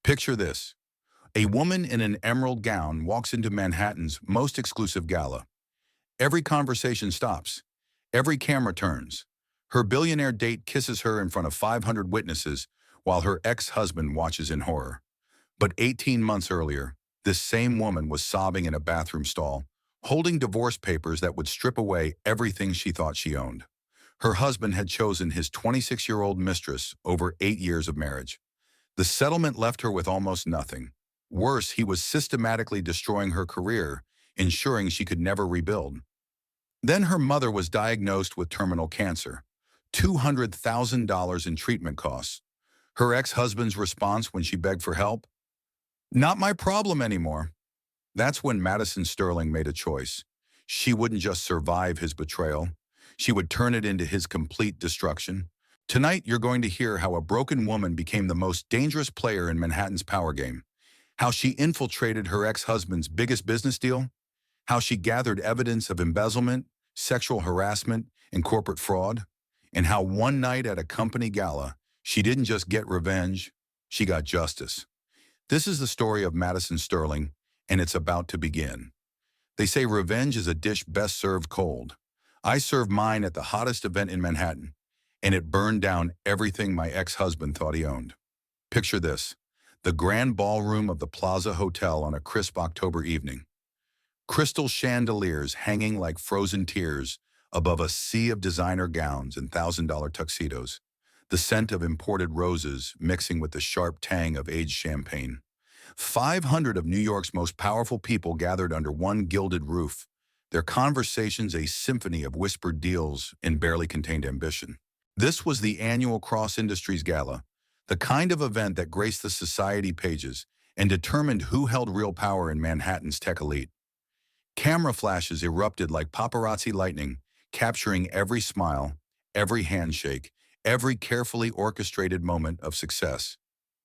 Picture this. A woman in an emerald gown walks into Manhattan's most exclusive gala. Every conversation stops. Every camera turns. Her billionaire date kisses her in front of 500 witnesses while her ex-husband watches in horror. But 18 months earlier, this same woman was sobbing in a bathroom stall, holding divorce papers that would strip away everything she thought she owned. Her husband had chosen his 26-year-old mistress over 8 years of marriage. The settlement left her with almost nothing. Worse, he was systematically destroying her career, ensuring she could never rebuild. Then her mother was diagnosed with terminal cancer, $200,000 in treatment costs. Her ex-husband's response when she begged for help? Not my problem anymore. That's when Madison Sterling made a choice. She wouldn't just survive his betrayal. She would turn it into his complete destruction. Tonight, you're going to hear how a broken woman became the most dangerous player in Manhattan's power game, how she infiltrated her ex-husband's biggest business deal, how she gathered evidence of embezzlement, sexual harassment, and corporate fraud, and how one night at a company gala, she didn't just get revenge, she got justice. This is the story of Madison Sterling, and it's about to begin. They say revenge is a dish best served cold. I served mine at the hottest event in Manhattan, and it burned down everything my ex-husband thought he owned. Picture this: the grand ballroom of the Plaza Hotel on a crisp October evening. Crystal chandeliers hanging like frozen tears above a sea of designer gowns and $1,000 tuxedos. The scent of imported roses mixing with the sharp tang of aged champagne. 500 of New York's most powerful people gathered under one gilded roof, their conversations a symphony of whispered deals and barely contained ambition. This was the annual Cross Industries Gala, the kind of event that graced the society pages and determined who held real power in Manhattan's tech elite. Camera flashes erupted like paparazzi lightning, capturing every smile, every handshake, every carefully orchestrated moment of success.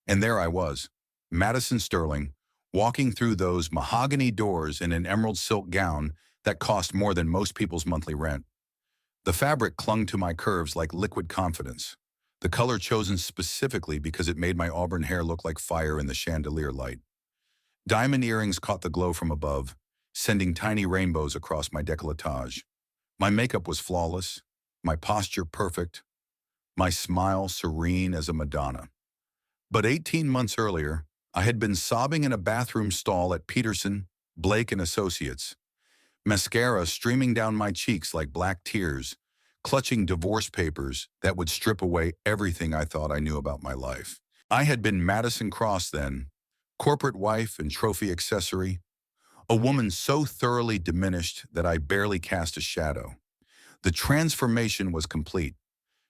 And there I was, Madison Sterling, walking through those mahogany doors in an emerald silk gown that cost more than most people's monthly rent. The fabric clung to my curves like liquid confidence, the color chosen specifically because it made my auburn hair look like fire in the chandelier light. Diamond earrings caught the glow from above, sending tiny rainbows across my décolletage. My makeup was flawless, my posture perfect, my smile serene as a Madonna. But 18 months earlier, I had been sobbing in a bathroom stall at Peterson, Blake and Associates, mascara streaming down my cheeks like black tears, clutching divorce papers that would strip away everything I thought I knew about my life. I had been Madison Cross then, corporate wife and trophy accessory, a woman so thoroughly diminished that I barely cast a shadow. The transformation was complete.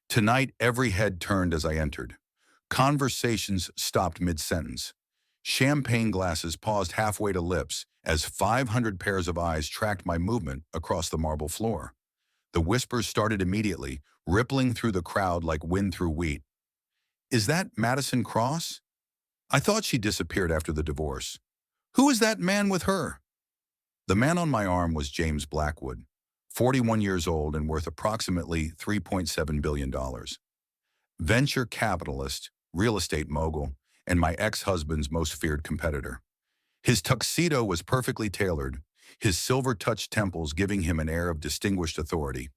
Tonight, every head turned as I entered. Conversations stopped mid-sentence. Champagne glasses paused halfway to lips as 500 pairs of eyes tracked my movement across the marble floor. The whispers started immediately, rippling through the crowd like wind through wheat. Is that Madison Cross? I thought she disappeared after the divorce. Who is that man with her? The man on my arm was James Blackwood, 41 years old and worth approximately $3.7 billion. Venture capitalist, real estate mogul, and my ex-husband's most feared competitor. His tuxedo was perfectly tailored, his silver-touched temples giving him an air of distinguished authority.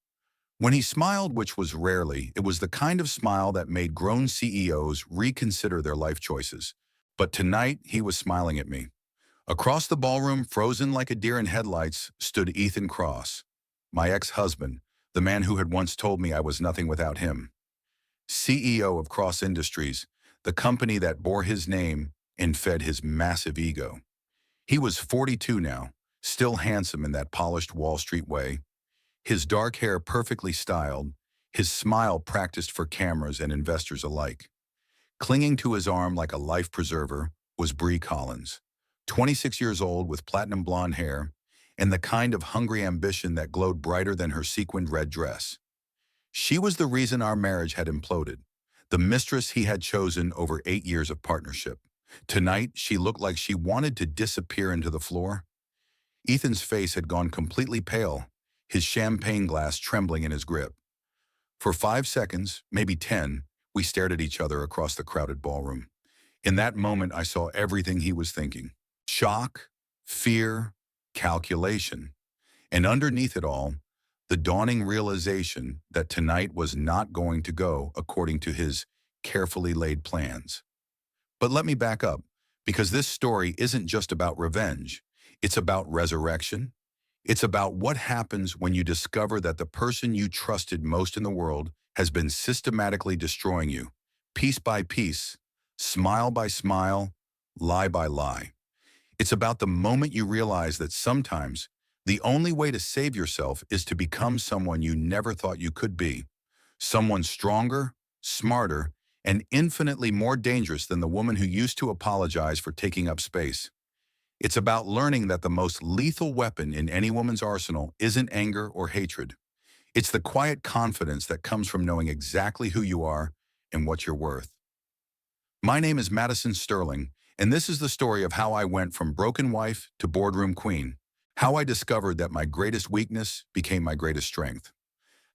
When he smiled, which was rarely, it was the kind of smile that made grown CEOs reconsider their life choices. But tonight, he was smiling at me. Across the ballroom, frozen like a deer in headlights, stood Ethan Cross, my ex-husband, the man who had once told me I was nothing without him. CEO of Cross Industries, the company that bore his name and fed his massive ego. He was 42 now, still handsome in that polished Wall Street way, his dark hair perfectly styled, his smile practiced for cameras and investors alike. Clinging to his arm like a life preserver was Bree Collins, 26 years old with platinum blonde hair and the kind of hungry ambition that glowed brighter than her sequined red dress. She was the reason our marriage had imploded, the mistress he had chosen over 8 years of partnership. Tonight, she looked like she wanted to disappear into the floor. Ethan's face had gone completely pale, his champagne glass trembling in his grip. For 5 seconds, maybe 10, we stared at each other across the crowded ballroom. In that moment, I saw everything he was thinking. Shock, fear, calculation. And underneath it all, the dawning realization that tonight was not going to go according to his carefully laid plans. But let me back up, because this story isn't just about revenge. It's about resurrection. It's about what happens when you discover that the person you trusted most in the world has been systematically destroying you, piece by piece, smile by smile, lie by lie. It's about the moment you realize that sometimes the only way to save yourself is to become someone you never thought you could be. Someone stronger, smarter, and infinitely more dangerous than the woman who used to apologize for taking up space. It's about learning that the most lethal weapon in any woman's arsenal isn't anger or hatred. It's the quiet confidence that comes from knowing exactly who you are and what you're worth. My name is Madison Sterling, and this is the story of how I went from broken wife to boardroom queen, how I discovered that my greatest weakness became my greatest strength,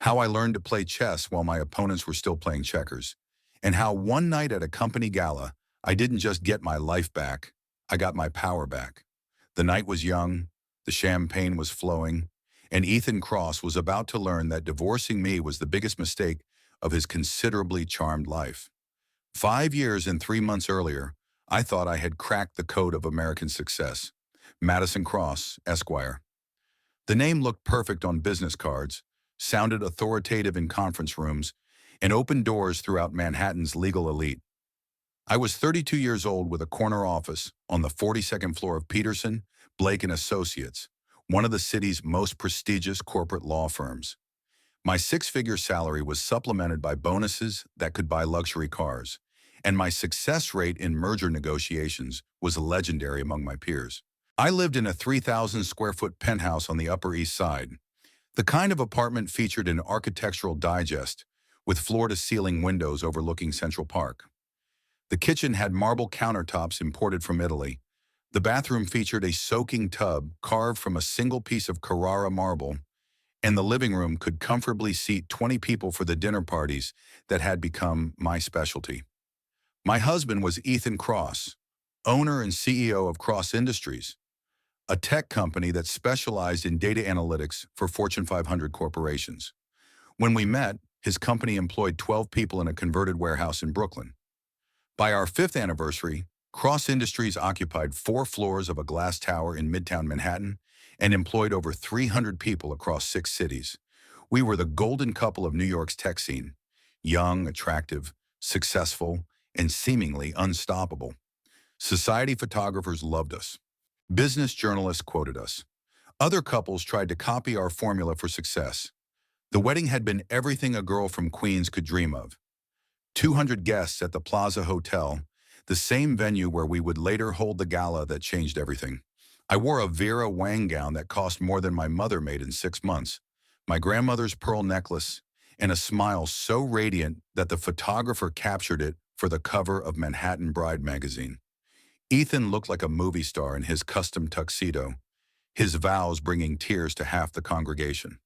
how I learned to play chess while my opponents were still playing checkers, and how one night at a company gala, I didn't just get my life back, I got my power back. The night was young, the champagne was flowing, and Ethan Cross was about to learn that divorcing me was the biggest mistake of his considerably charmed life. 5 years and 3 months earlier, I thought I had cracked the code of American success. Madison Cross, Esquire. The name looked perfect on business cards, sounded authoritative in conference rooms, and opened doors throughout Manhattan's legal elite. I was 32 years old with a corner office on the 42nd floor of Peterson, Blake and Associates, one of the city's most prestigious corporate law firms. My six-figure salary was supplemented by bonuses that could buy luxury cars, and my success rate in merger negotiations was legendary among my peers. I lived in a 3,000 square foot penthouse on the Upper East Side, the kind of apartment featured in Architectural Digest, with floor-to-ceiling windows overlooking Central Park. The kitchen had marble countertops imported from Italy. The bathroom featured a soaking tub carved from a single piece of Carrara marble, and the living room could comfortably seat 20 people for the dinner parties that had become my specialty. My husband was Ethan Cross, owner and CEO of Cross Industries, a tech company that specialized in data analytics for Fortune 500 corporations. When we met, his company employed 12 people in a converted warehouse in Brooklyn. By our fifth anniversary, Cross Industries occupied 4 floors of a glass tower in Midtown Manhattan and employed over 300 people across 6 cities. We were the golden couple of New York's tech scene, young, attractive, successful, and seemingly unstoppable. Society photographers loved us. Business journalists quoted us. Other couples tried to copy our formula for success. The wedding had been everything a girl from Queens could dream of. 200 guests at the Plaza Hotel, the same venue where we would later hold the gala that changed everything. I wore a Vera Wang gown that cost more than my mother made in 6 months, my grandmother's pearl necklace, and a smile so radiant that the photographer captured it for the cover of Manhattan Bride magazine. Ethan looked like a movie star in his custom tuxedo, his vows bringing tears to half the congregation.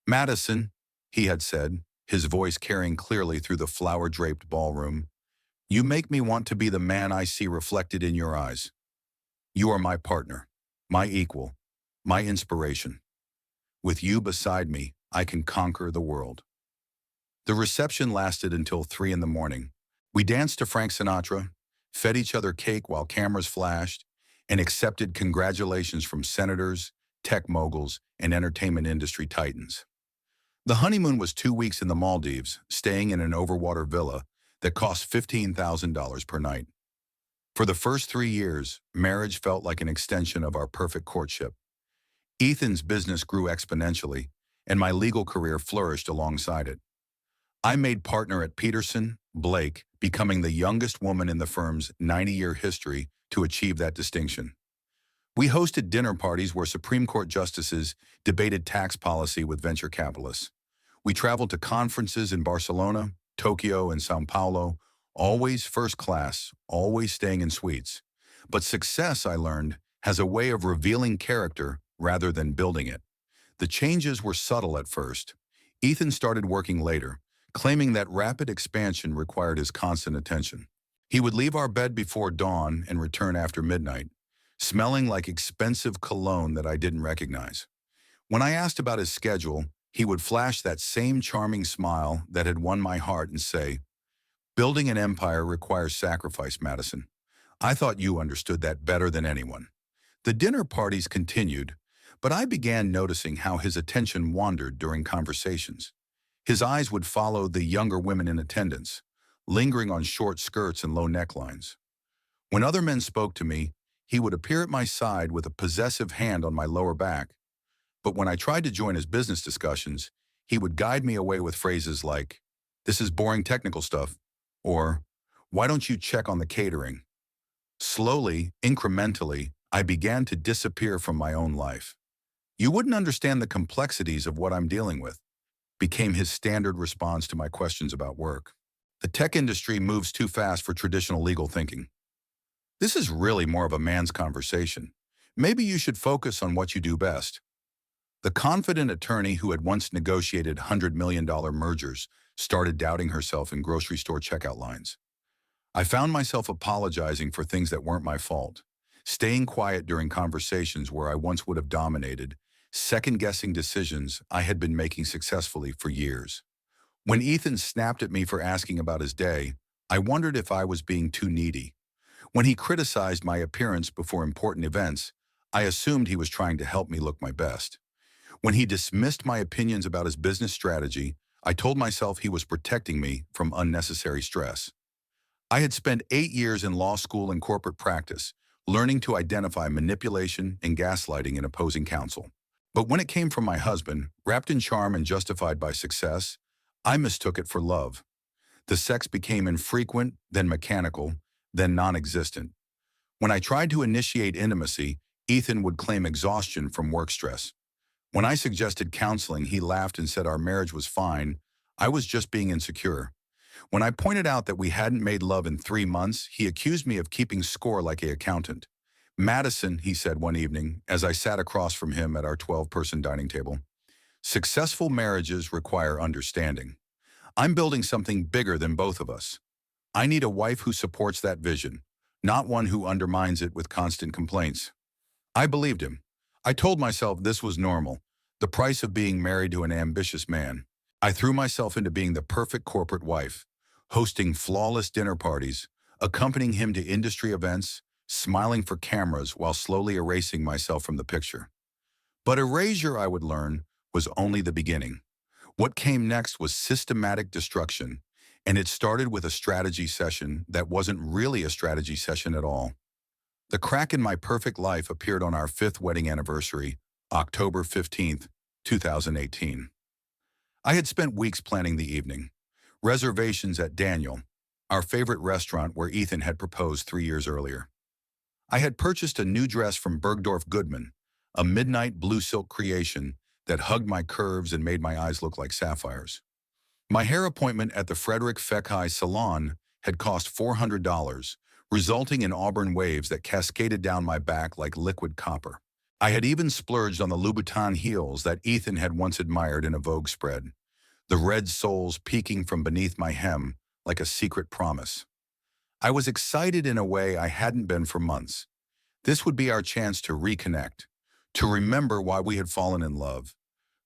"Madison," he had said, his voice carrying clearly through the flower-draped ballroom, "you make me want to be the man I see reflected in your eyes. You are my partner, my equal, my inspiration. With you beside me, I can conquer the world." The reception lasted until 3 in the morning. We danced to Frank Sinatra, fed each other cake while cameras flashed, and accepted congratulations from senators, tech moguls, and entertainment industry titans. The honeymoon was 2 weeks in the Maldives, staying in an overwater villa that cost $15,000 per night. For the first 3 years, marriage felt like an extension of our perfect courtship. Ethan's business grew exponentially, and my legal career flourished alongside it. I made partner at Peterson, Blake, becoming the youngest woman in the firm's 90-year history to achieve that distinction. We hosted dinner parties where Supreme Court justices debated tax policy with venture capitalists. We traveled to conferences in Barcelona, Tokyo, and Sao Paulo, always first class, always staying in suites. But success, I learned, has a way of revealing character rather than building it. The changes were subtle at first. Ethan started working later, claiming that rapid expansion required his constant attention. He would leave our bed before dawn and return after midnight, smelling like expensive cologne that I didn't recognize. When I asked about his schedule, he would flash that same charming smile that had won my heart and say, "Building an empire requires sacrifice, Madison. I thought you understood that better than anyone." The dinner parties continued, but I began noticing how his attention wandered during conversations. His eyes would follow the younger women in attendance, lingering on short skirts and low necklines. When other men spoke to me, he would appear at my side with a possessive hand on my lower back. But when I tried to join his business discussions, he would guide me away with phrases like, "This is boring technical stuff," or "Why don't you check on the catering?" Slowly, incrementally, I began to disappear from my own life. "You wouldn't understand the complexities of what I'm dealing with," became his standard response to my questions about work. "The tech industry moves too fast for traditional legal thinking. This is really more of a man's conversation. Maybe you should focus on what you do best." The confident attorney who had once negotiated $100 million mergers started doubting herself in grocery store checkout lines. I found myself apologizing for things that weren't my fault, staying quiet during conversations where I once would have dominated, second-guessing decisions I had been making successfully for years. When Ethan snapped at me for asking about his day, I wondered if I was being too needy. When he criticized my appearance before important events, I assumed he was trying to help me look my best. When he dismissed my opinions about his business strategy, I told myself he was protecting me from unnecessary stress. I had spent 8 years in law school and corporate practice, learning to identify manipulation and gaslighting in opposing counsel. But when it came from my husband, wrapped in charm and justified by success, I mistook it for love. The sex became infrequent, then mechanical, then non-existent. When I tried to initiate intimacy, Ethan would claim exhaustion from work stress. When I suggested counseling, he laughed and said our marriage was fine. I was just being insecure. When I pointed out that we hadn't made love in 3 months, he accused me of keeping score like an accountant. "Madison," he said one evening, as I sat across from him at our 12-person dining table, "successful marriages require understanding. I'm building something bigger than both of us. I need a wife who supports that vision, not one who undermines it with constant complaints." I believed him. I told myself this was normal, the price of being married to an ambitious man. I threw myself into being the perfect corporate wife, hosting flawless dinner parties, accompanying him to industry events, smiling for cameras while slowly erasing myself from the picture. But erasure, I would learn, was only the beginning. What came next was systematic destruction, and it started with a strategy session that wasn't really a strategy session at all. The crack in my perfect life appeared on our 5th wedding anniversary, October 15th, 2018. I had spent weeks planning the evening. Reservations at Daniel, our favorite restaurant where Ethan had proposed 3 years earlier. I had purchased a new dress from Bergdorf Goodman, a midnight blue silk creation that hugged my curves and made my eyes look like sapphires. My hair appointment at the Frederick Fekkai Salon had cost $400, resulting in auburn waves that cascaded down my back like liquid copper. I had even splurged on the Louboutin heels that Ethan had once admired in a Vogue spread, the red soles peeking from beneath my hem like a secret promise. I was excited in a way I hadn't been for months. This would be our chance to reconnect, to remember why we had fallen in love,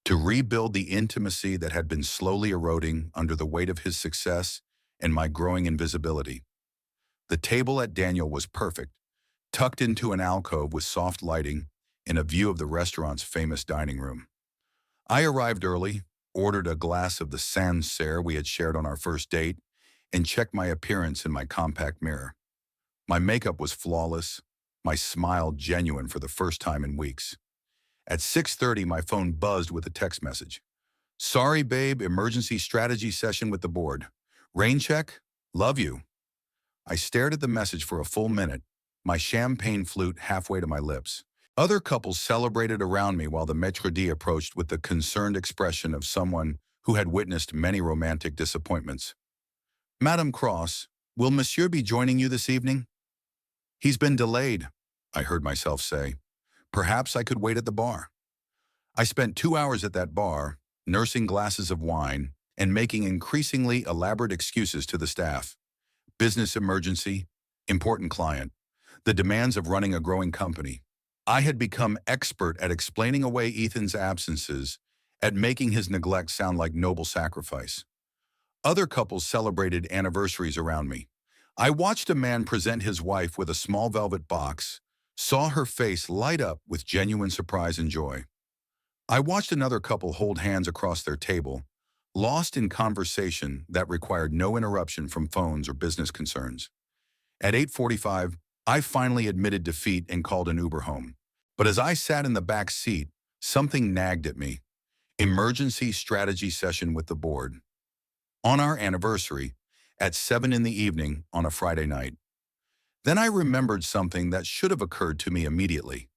to rebuild the intimacy that had been slowly eroding under the weight of his success and my growing invisibility. The table at Daniel was perfect, tucked into an alcove with soft lighting and a view of the restaurant's famous dining room. I arrived early, ordered a glass of the Sancerre we had shared on our first date, and checked my appearance in my compact mirror. My makeup was flawless, my smile genuine for the first time in weeks. At 6:30, my phone buzzed with a text message. "Sorry, babe, emergency strategy session with the board. Rain check? Love you." I stared at the message for a full minute, my champagne flute halfway to my lips. Other couples celebrated around me while the maître d' approached with the concerned expression of someone who had witnessed many romantic disappointments. "Madame Cross, will Monsieur be joining you this evening?" "He's been delayed," I heard myself say. Perhaps I could wait at the bar. I spent 2 hours at that bar, nursing glasses of wine and making increasingly elaborate excuses to the staff. business emergency, important client, the demands of running a growing company. I had become expert at explaining away Ethan's absences, at making his neglect sound like noble sacrifice. Other couples celebrated anniversaries around me. I watched a man present his wife with a small velvet box, saw her face light up with genuine surprise and joy. I watched another couple hold hands across their table, lost in conversation that required no interruption from phones or business concerns. At 8:45, I finally admitted defeat and called an Uber home. But as I sat in the back seat, something nagged at me. Emergency strategy session with the board. On our anniversary, at 7 in the evening on a Friday night. Then I remembered something that should have occurred to me immediately.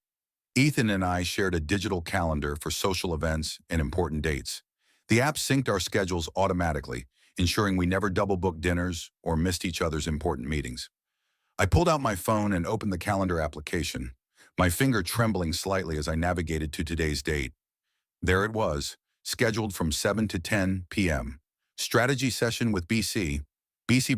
Ethan and I shared a digital calendar for social events and important dates. The app synced our schedules automatically, ensuring we never double-booked dinners or missed each other's important meetings. I pulled out my phone and opened the calendar application, my finger trembling slightly as I navigated to today's date. There it was, scheduled from 7 to 10 p.m. Strategy session with BC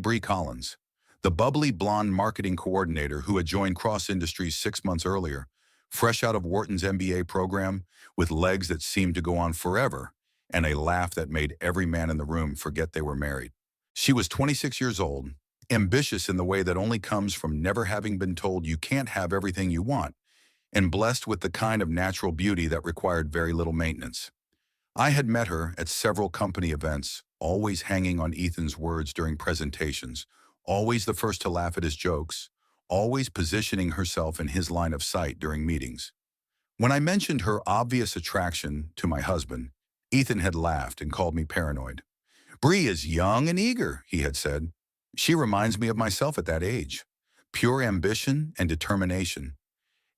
Bree Collins, the bubbly blonde marketing coordinator who had joined Cross Industries 6 months earlier, fresh out of Wharton's MBA program, with legs that seemed to go on forever, and a laugh that made every man in the room forget they were married. She was 26 years old, ambitious in the way that only comes from never having been told you can't have everything you want, and blessed with the kind of natural beauty that required very little maintenance. I had met her at several company events, always hanging on Ethan's words during presentations, always the first to laugh at his jokes, always positioning herself in his line of sight during meetings. When I mentioned her obvious attraction to my husband, Ethan had laughed and called me paranoid. Bree is young and eager, he had said. She reminds me of myself at that age. Pure ambition and determination.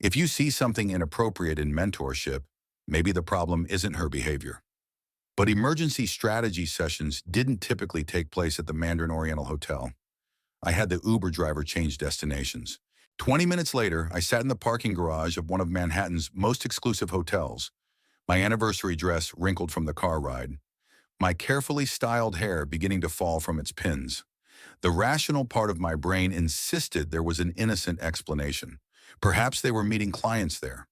If you see something inappropriate in mentorship, maybe the problem isn't her behavior. But emergency strategy sessions didn't typically take place at the Mandarin Oriental Hotel. I had the Uber driver change destinations. 20 minutes later, I sat in the parking garage of one of Manhattan's most exclusive hotels, my anniversary dress wrinkled from the car ride, my carefully styled hair beginning to fall from its pins. The rational part of my brain insisted there was an innocent explanation. Perhaps they were meeting clients there.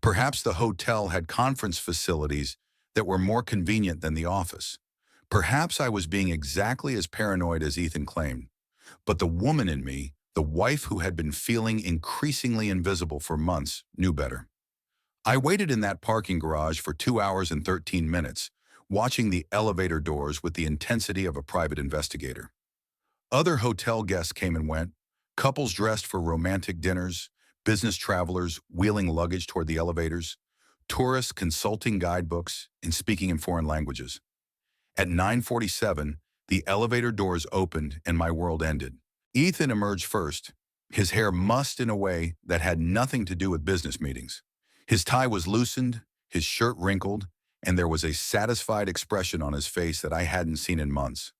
Perhaps the hotel had conference facilities that were more convenient than the office. Perhaps I was being exactly as paranoid as Ethan claimed. But the woman in me, the wife who had been feeling increasingly invisible for months, knew better. I waited in that parking garage for 2 hours and 13 minutes, watching the elevator doors with the intensity of a private investigator. Other hotel guests came and went, couples dressed for romantic dinners, business travelers wheeling luggage toward the elevators, tourists consulting guidebooks and speaking in foreign languages. At 9:47, the elevator doors opened and my world ended. Ethan emerged first, his hair mussed in a way that had nothing to do with business meetings. His tie was loosened, his shirt wrinkled, and there was a satisfied expression on his face that I hadn't seen in months.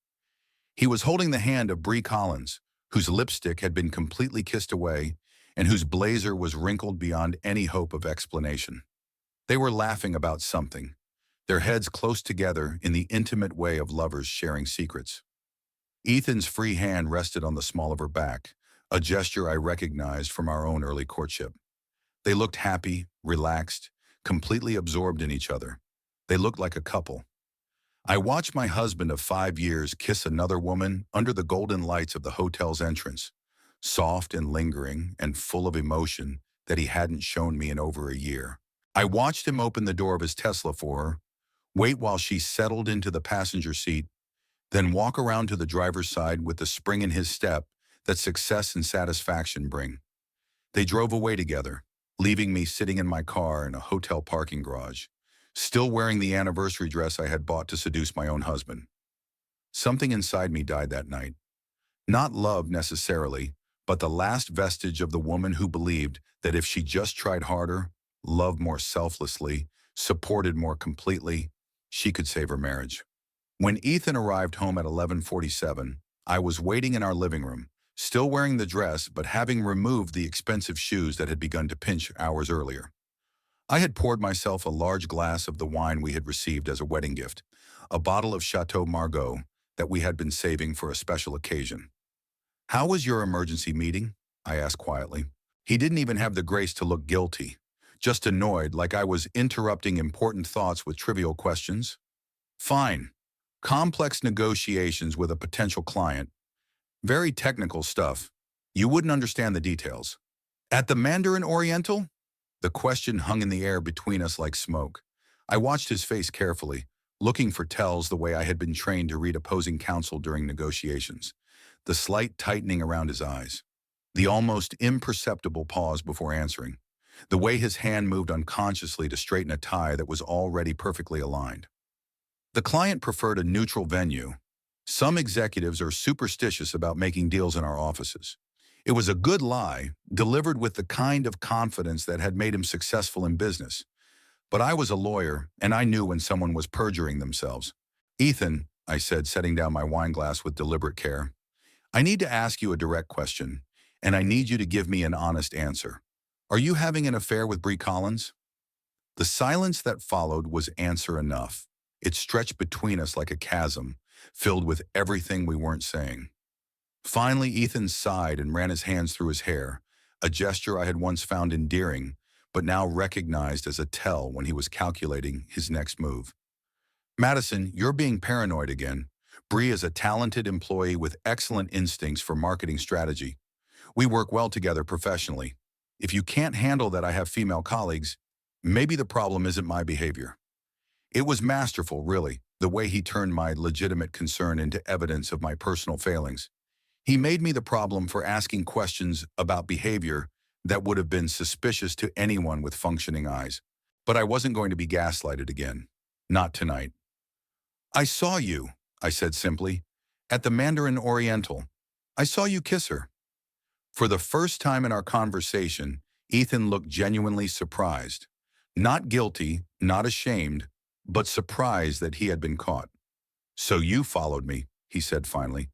He was holding the hand of Bree Collins, whose lipstick had been completely kissed away and whose blazer was wrinkled beyond any hope of explanation. They were laughing about something, their heads close together in the intimate way of lovers sharing secrets. Ethan's free hand rested on the small of her back, a gesture I recognized from our own early courtship. They looked happy, relaxed, completely absorbed in each other. They looked like a couple. I watched my husband of 5 years kiss another woman under the golden lights of the hotel's entrance, soft and lingering and full of emotion that he hadn't shown me in over a year. I watched him open the door of his Tesla for her, wait while she settled into the passenger seat, then walk around to the driver's side with the spring in his step that success and satisfaction bring. They drove away together, leaving me sitting in my car in a hotel parking garage, still wearing the anniversary dress I had bought to seduce my own husband. Something inside me died that night. Not love necessarily, but the last vestige of the woman who believed that if she just tried harder, loved more selflessly, supported more completely, she could save her marriage. When Ethan arrived home at 11:47, I was waiting in our living room, still wearing the dress but having removed the expensive shoes that had begun to pinch hours earlier. I had poured myself a large glass of the wine we had received as a wedding gift, a bottle of Chateau Margaux that we had been saving for a special occasion. How was your emergency meeting? I asked quietly. He didn't even have the grace to look guilty, just annoyed like I was interrupting important thoughts with trivial questions. Fine. Complex negotiations with a potential client. Very technical stuff. You wouldn't understand the details. At the Mandarin Oriental? The question hung in the air between us like smoke. I watched his face carefully, looking for tells the way I had been trained to read opposing counsel during negotiations. The slight tightening around his eyes. The almost imperceptible pause before answering. The way his hand moved unconsciously to straighten a tie that was already perfectly aligned. The client preferred a neutral venue. Some executives are superstitious about making deals in our offices. It was a good lie, delivered with the kind of confidence that had made him successful in business. But I was a lawyer, and I knew when someone was perjuring themselves. Ethan, I said, setting down my wine glass with deliberate care, I need to ask you a direct question, and I need you to give me an honest answer. Are you having an affair with Bree Collins? The silence that followed was answer enough. It stretched between us like a chasm, filled with everything we weren't saying. Finally, Ethan sighed and ran his hands through his hair, a gesture I had once found endearing, but now recognized as a tell when he was calculating his next move. Madison, you're being paranoid again. Bree is a talented employee with excellent instincts for marketing strategy. We work well together professionally. If you can't handle that I have female colleagues, maybe the problem isn't my behavior. It was masterful, really, the way he turned my legitimate concern into evidence of my personal failings. He made me the problem for asking questions about behavior that would have been suspicious to anyone with functioning eyes. But I wasn't going to be gaslighted again. Not tonight. I saw you, I said simply, at the Mandarin Oriental. I saw you kiss her. For the first time in our conversation, Ethan looked genuinely surprised. Not guilty, not ashamed, but surprised that he had been caught. So you followed me, he said finally.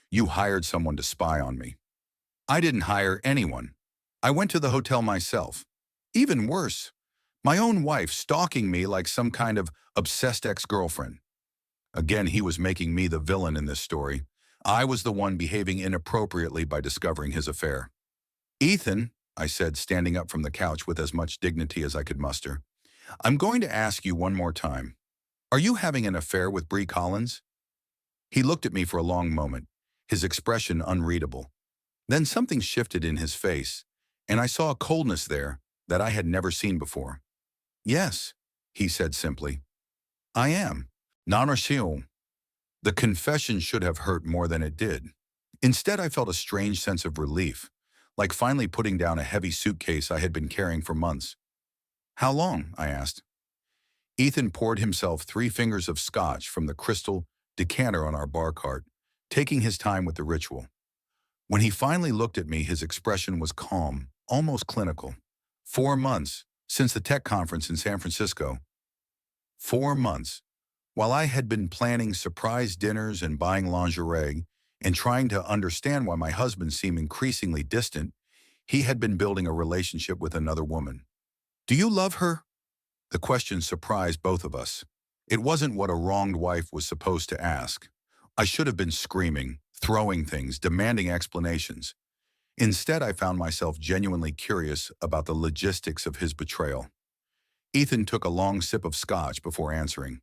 You hired someone to spy on me. I didn't hire anyone. I went to the hotel myself. Even worse, my own wife stalking me like some kind of obsessed ex-girlfriend. Again, he was making me the villain in this story. I was the one behaving inappropriately by discovering his affair. Ethan, I said, standing up from the couch with as much dignity as I could muster, I'm going to ask you one more time. Are you having an affair with Bree Collins? He looked at me for a long moment, his expression unreadable. Then something shifted in his face, and I saw a coldness there that I had never seen before. Yes, he said simply. I am. Non-rational. The confession should have hurt more than it did. Instead, I felt a strange sense of relief, like finally putting down a heavy suitcase I had been carrying for months. How long? I asked. Ethan poured himself 3 fingers of scotch from the crystal decanter on our bar cart, taking his time with the ritual. When he finally looked at me, his expression was calm, almost clinical. 4 months, since the tech conference in San Francisco. 4 months. While I had been planning surprise dinners and buying lingerie and trying to understand why my husband seemed increasingly distant, he had been building a relationship with another woman. Do you love her? The question surprised both of us. It wasn't what a wronged wife was supposed to ask. I should have been screaming, throwing things, demanding explanations. Instead, I found myself genuinely curious about the logistics of his betrayal. Ethan took a long sip of scotch before answering.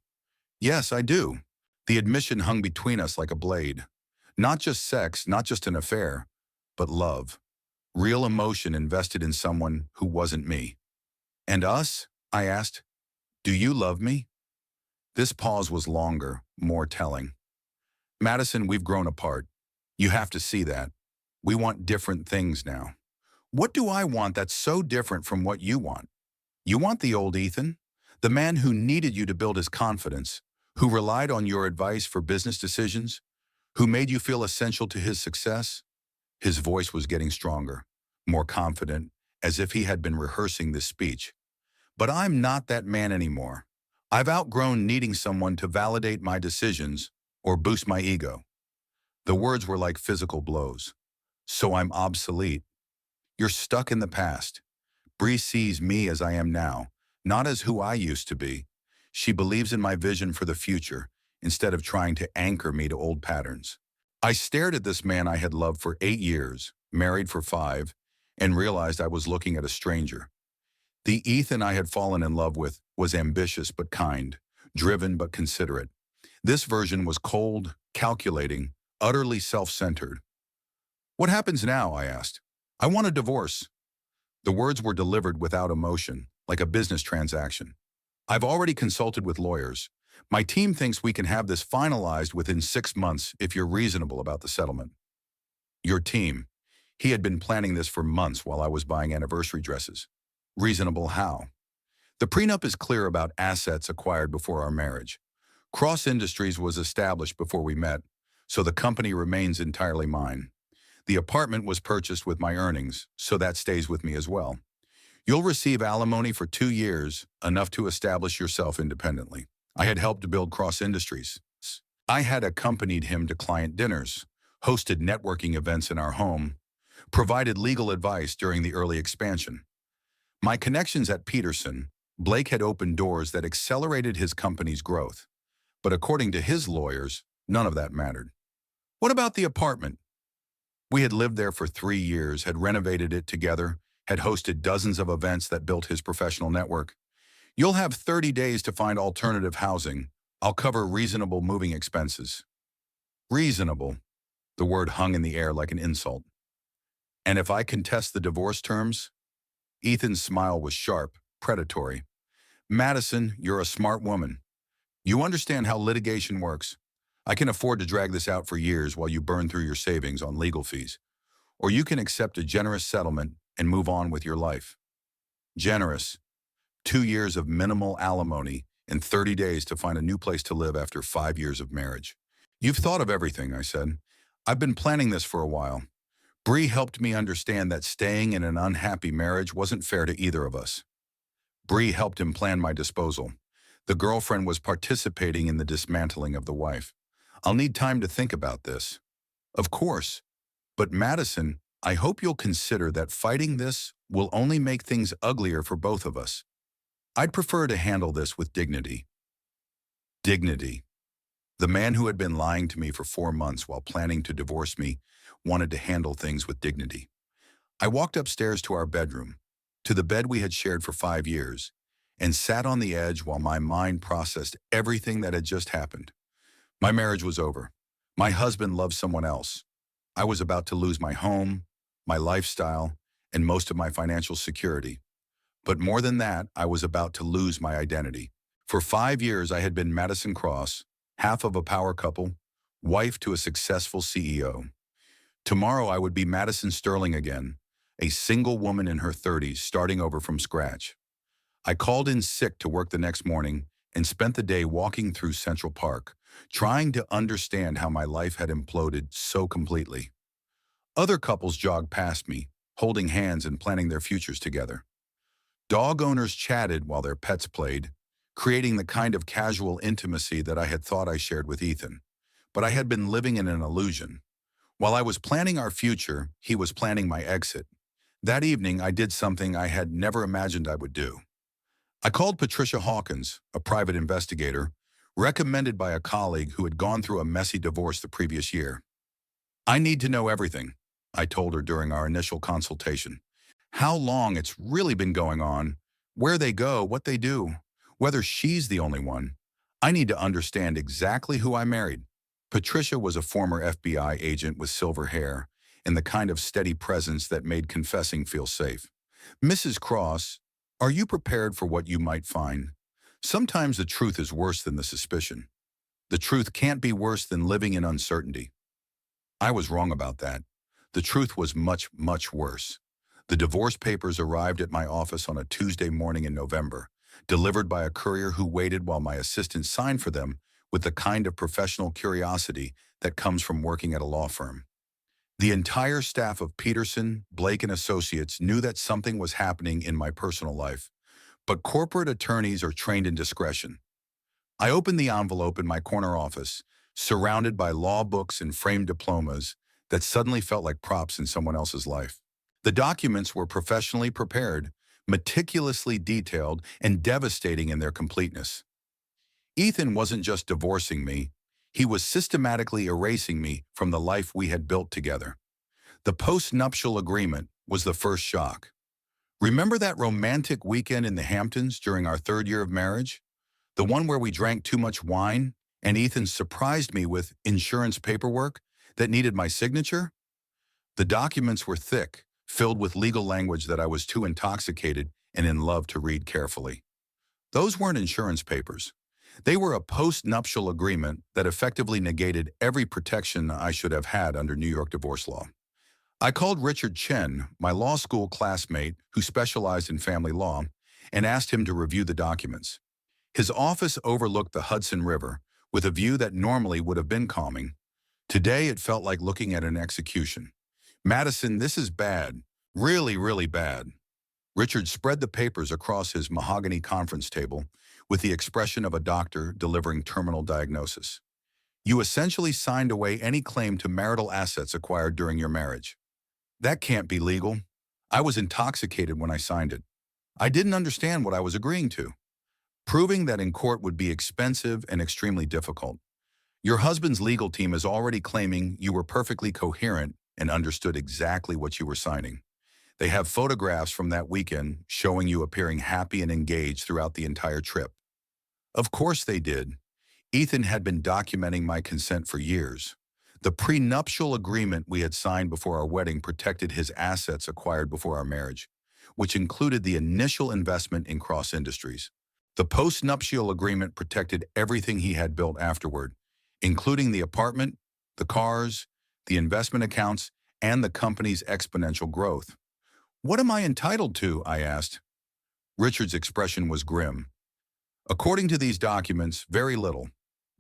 Yes, I do. The admission hung between us like a blade. Not just sex, not just an affair, but love. Real emotion invested in someone who wasn't me. And us? I asked. Do you love me? This pause was longer, more telling. Madison, we've grown apart. You have to see that. We want different things now. What do I want that's so different from what you want? You want the old Ethan? The man who needed you to build his confidence, who relied on your advice for business decisions, who made you feel essential to his success? His voice was getting stronger, more confident, as if he had been rehearsing this speech. But I'm not that man anymore. I've outgrown needing someone to validate my decisions or boost my ego. The words were like physical blows. So I'm obsolete. You're stuck in the past. Bree sees me as I am now, not as who I used to be. She believes in my vision for the future instead of trying to anchor me to old patterns. I stared at this man I had loved for 8 years, married for 5, and realized I was looking at a stranger. The Ethan I had fallen in love with was ambitious but kind, driven but considerate. This version was cold, calculating, utterly self-centered. "What happens now?" I asked. "I want a divorce." The words were delivered without emotion, like a business transaction. "I've already consulted with lawyers. My team thinks we can have this finalized within 6 months if you're reasonable about the settlement." Your team. He had been planning this for months while I was buying anniversary dresses. Reasonable how? The prenup is clear about assets acquired before our marriage. Cross Industries was established before we met, so the company remains entirely mine. The apartment was purchased with my earnings, so that stays with me as well. You'll receive alimony for 2 years, enough to establish yourself independently. I had helped build Cross Industries. I had accompanied him to client dinners, hosted networking events in our home, provided legal advice during the early expansion. My connections at Peterson, Blake had opened doors that accelerated his company's growth. But according to his lawyers, none of that mattered. What about the apartment? We had lived there for 3 years, had renovated it together, had hosted dozens of events that built his professional network. "You'll have 30 days to find alternative housing. I'll cover reasonable moving expenses." Reasonable. The word hung in the air like an insult. "And if I contest the divorce terms?" Ethan's smile was sharp, predatory. "Madison, you're a smart woman. You understand how litigation works. I can afford to drag this out for years while you burn through your savings on legal fees. Or you can accept a generous settlement and move on with your life." Generous. 2 years of minimal alimony and 30 days to find a new place to live after 5 years of marriage. "You've thought of everything," I said. "I've been planning this for a while. Bree helped me understand that staying in an unhappy marriage wasn't fair to either of us." Bree helped him plan my disposal. The girlfriend was participating in the dismantling of the wife. "I'll need time to think about this." "Of course. But Madison, I hope you'll consider that fighting this will only make things uglier for both of us. I'd prefer to handle this with dignity." Dignity. The man who had been lying to me for 4 months while planning to divorce me wanted to handle things with dignity. I walked upstairs to our bedroom, to the bed we had shared for 5 years, and sat on the edge while my mind processed everything that had just happened. My marriage was over. My husband loved someone else. I was about to lose my home, my lifestyle, and most of my financial security. But more than that, I was about to lose my identity. For 5 years, I had been Madison Cross, half of a power couple, wife to a successful CEO. Tomorrow, I would be Madison Sterling again, a single woman in her 30s, starting over from scratch. I called in sick to work the next morning and spent the day walking through Central Park, trying to understand how my life had imploded so completely. Other couples jogged past me, holding hands and planning their futures together. Dog owners chatted while their pets played, creating the kind of casual intimacy that I had thought I shared with Ethan. But I had been living in an illusion. While I was planning our future, he was planning my exit. That evening, I did something I had never imagined I would do. I called Patricia Hawkins, a private investigator, recommended by a colleague who had gone through a messy divorce the previous year. "I need to know everything," I told her during our initial consultation. "How long it's really been going on, where they go, what they do, whether she's the only one. I need to understand exactly who I married." Patricia was a former FBI agent with silver hair and the kind of steady presence that made confessing feel safe. "Mrs. Cross, are you prepared for what you might find? Sometimes the truth is worse than the suspicion. The truth can't be worse than living in uncertainty." I was wrong about that. The truth was much, much worse. The divorce papers arrived at my office on a Tuesday morning in November, delivered by a courier who waited while my assistant signed for them with the kind of professional curiosity that comes from working at a law firm. The entire staff of Peterson, Blake and Associates knew that something was happening in my personal life, but corporate attorneys are trained in discretion. I opened the envelope in my corner office, surrounded by law books and framed diplomas that suddenly felt like props in someone else's life. The documents were professionally prepared, meticulously detailed, and devastating in their completeness. Ethan wasn't just divorcing me, He was systematically erasing me from the life we had built together. The post-nuptial agreement was the first shock. Remember that romantic weekend in the Hamptons during our third year of marriage? The one where we drank too much wine and Ethan surprised me with insurance paperwork that needed my signature? The documents were thick, filled with legal language that I was too intoxicated and in love to read carefully. Those weren't insurance papers. They were a post-nuptial agreement that effectively negated every protection I should have had under New York divorce law. I called Richard Chen, my law school classmate who specialized in family law, and asked him to review the documents. His office overlooked the Hudson River, with a view that normally would have been calming. Today it felt like looking at an execution. "Madison, this is bad. Really, really bad." Richard spread the papers across his mahogany conference table with the expression of a doctor delivering terminal diagnosis. "You essentially signed away any claim to marital assets acquired during your marriage. That can't be legal. I was intoxicated when I signed it. I didn't understand what I was agreeing to." Proving that in court would be expensive and extremely difficult. "Your husband's legal team is already claiming you were perfectly coherent and understood exactly what you were signing. They have photographs from that weekend showing you appearing happy and engaged throughout the entire trip." Of course they did. Ethan had been documenting my consent for years. The prenuptial agreement we had signed before our wedding protected his assets acquired before our marriage, which included the initial investment in Cross Industries. The post-nuptial agreement protected everything he had built afterward, including the apartment, the cars, the investment accounts, and the company's exponential growth. "What am I entitled to?" I asked. Richard's expression was grim. "According to these documents, very little.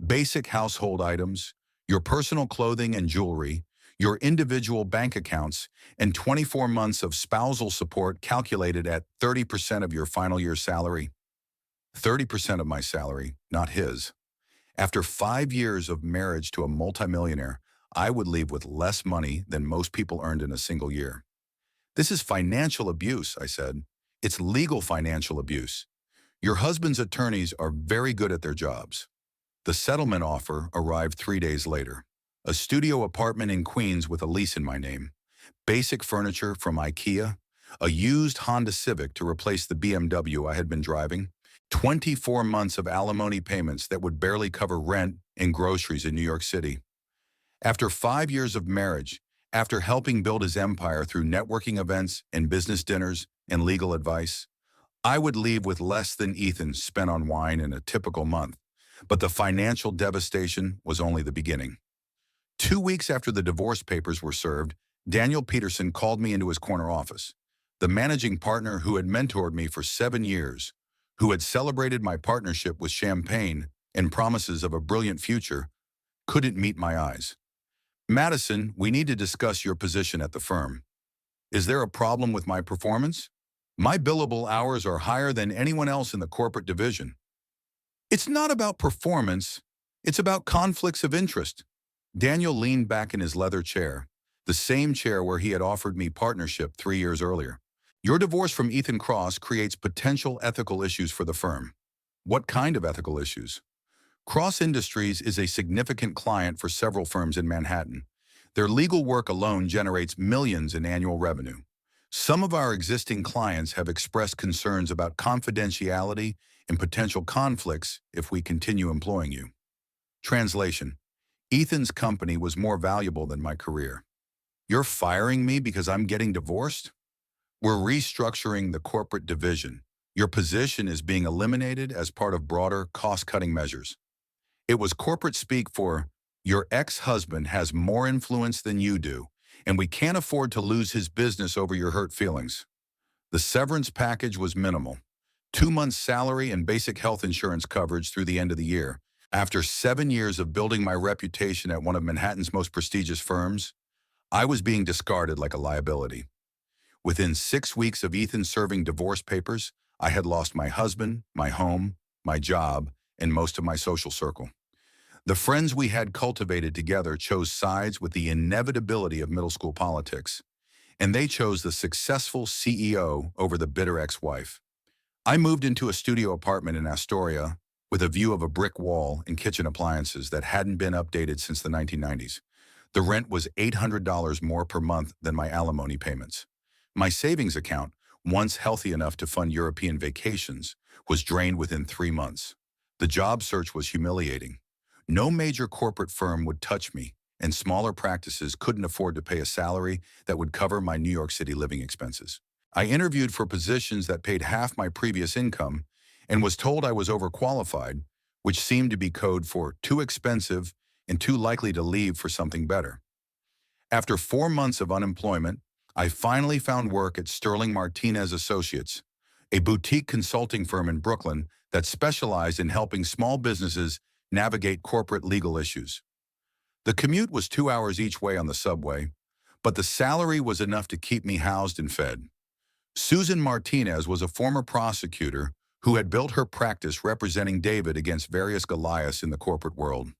Basic household items, your personal clothing and jewelry, your individual bank accounts, and 24 months of spousal support calculated at 30% of your final year's salary." 30% of my salary, not his. After 5 years of marriage to a multimillionaire, I would leave with less money than most people earned in a single year. "This is financial abuse," I said. "It's legal financial abuse. Your husband's attorneys are very good at their jobs." The settlement offer arrived 3 days later. A studio apartment in Queens with a lease in my name. Basic furniture from IKEA. A used Honda Civic to replace the BMW I had been driving. 24 months of alimony payments that would barely cover rent and groceries in New York City. After 5 years of marriage, after helping build his empire through networking events and business dinners and legal advice, I would leave with less than Ethan spent on wine in a typical month. But the financial devastation was only the beginning. 2 weeks after the divorce papers were served, Daniel Peterson called me into his corner office. The managing partner who had mentored me for 7 years, who had celebrated my partnership with champagne and promises of a brilliant future, couldn't meet my eyes. "Madison, we need to discuss your position at the firm. Is there a problem with my performance? My billable hours are higher than anyone else in the corporate division." "It's not about performance. It's about conflicts of interest." Daniel leaned back in his leather chair, the same chair where he had offered me partnership 3 years earlier. "Your divorce from Ethan Cross creates potential ethical issues for the firm." "What kind of ethical issues?" "Cross Industries is a significant client for several firms in Manhattan. Their legal work alone generates millions in annual revenue. Some of our existing clients have expressed concerns about confidentiality and potential conflicts if we continue employing you." Translation: Ethan's company was more valuable than my career. "You're firing me because I'm getting divorced?" "We're restructuring the corporate division. Your position is being eliminated as part of broader cost-cutting measures." It was corporate speak for, "Your ex-husband has more influence than you do, and we can't afford to lose his business over your hurt feelings." The severance package was minimal. 2 months' salary and basic health insurance coverage through the end of the year. After 7 years of building my reputation at one of Manhattan's most prestigious firms, I was being discarded like a liability. Within 6 weeks of Ethan serving divorce papers, I had lost my husband, my home, my job, and most of my social circle. The friends we had cultivated together chose sides with the inevitability of middle school politics, and they chose the successful CEO over the bitter ex-wife. I moved into a studio apartment in Astoria with a view of a brick wall and kitchen appliances that hadn't been updated since the 1990s. The rent was $800 more per month than my alimony payments. My savings account, once healthy enough to fund European vacations, was drained within 3 months. The job search was humiliating. No major corporate firm would touch me, and smaller practices couldn't afford to pay a salary that would cover my New York City living expenses. I interviewed for positions that paid half my previous income and was told I was overqualified, which seemed to be code for too expensive and too likely to leave for something better. After 4 months of unemployment, I finally found work at Sterling Martinez Associates, a boutique consulting firm in Brooklyn that specialized in helping small businesses navigate corporate legal issues. The commute was 2 hours each way on the subway, but the salary was enough to keep me housed and fed. Susan Martinez was a former prosecutor who had built her practice representing David against various Goliaths in the corporate world.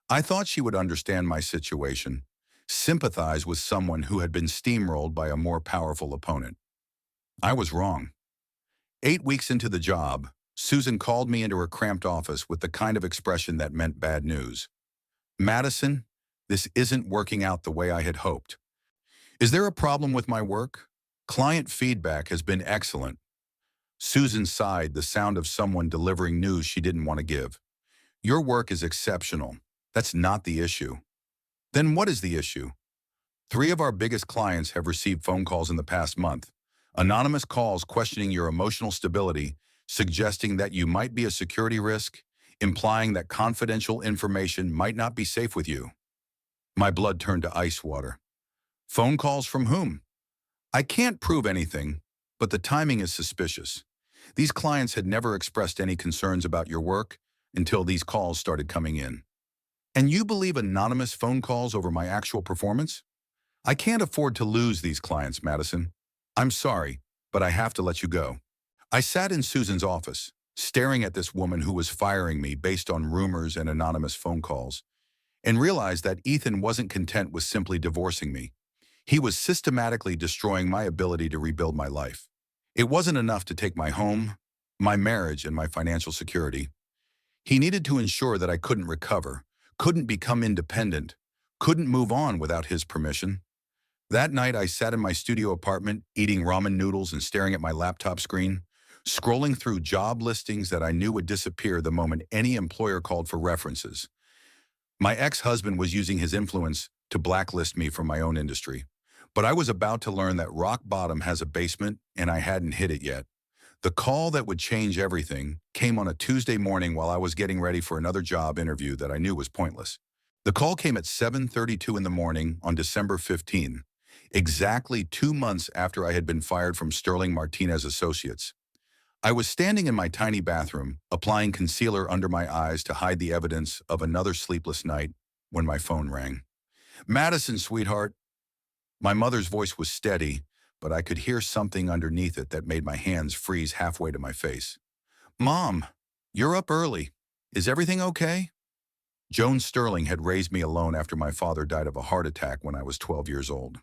I thought she would understand my situation, sympathize with someone who had been steamrolled by a more powerful opponent. I was wrong. 8 weeks into the job, Susan called me into her cramped office with the kind of expression that meant bad news. "Madison, this isn't working out the way I had hoped. Is there a problem with my work? Client feedback has been excellent." Susan sighed, the sound of someone delivering news she didn't want to give. "Your work is exceptional. That's not the issue." "Then what is the issue?" "3 of our biggest clients have received phone calls in the past month. Anonymous calls questioning your emotional stability, suggesting that you might be a security risk, implying that confidential information might not be safe with you." My blood turned to ice water. "Phone calls from whom?" "I can't prove anything, but the timing is suspicious. These clients had never expressed any concerns about your work until these calls started coming in." "And you believe anonymous phone calls over my actual performance?" "I can't afford to lose these clients, Madison. I'm sorry, but I have to let you go." I sat in Susan's office, staring at this woman who was firing me based on rumors and anonymous phone calls, and realized that Ethan wasn't content with simply divorcing me. He was systematically destroying my ability to rebuild my life. It wasn't enough to take my home, my marriage, and my financial security. He needed to ensure that I couldn't recover, couldn't become independent, couldn't move on without his permission. That night, I sat in my studio apartment, eating ramen noodles and staring at my laptop screen, scrolling through job listings that I knew would disappear the moment any employer called for references. My ex-husband was using his influence to blacklist me from my own industry. But I was about to learn that rock bottom has a basement, and I hadn't hit it yet. The call that would change everything came on a Tuesday morning while I was getting ready for another job interview that I knew was pointless. The call came at 7:32 in the morning on December 15, exactly 2 months after I had been fired from Sterling Martinez Associates. I was standing in my tiny bathroom, applying concealer under my eyes to hide the evidence of another sleepless night, when my phone rang. "Madison, sweetheart." My mother's voice was steady, but I could hear something underneath it that made my hands freeze halfway to my face. "Mom, you're up early. Is everything okay?" Joan Sterling had raised me alone after my father died of a heart attack when I was 12 years old.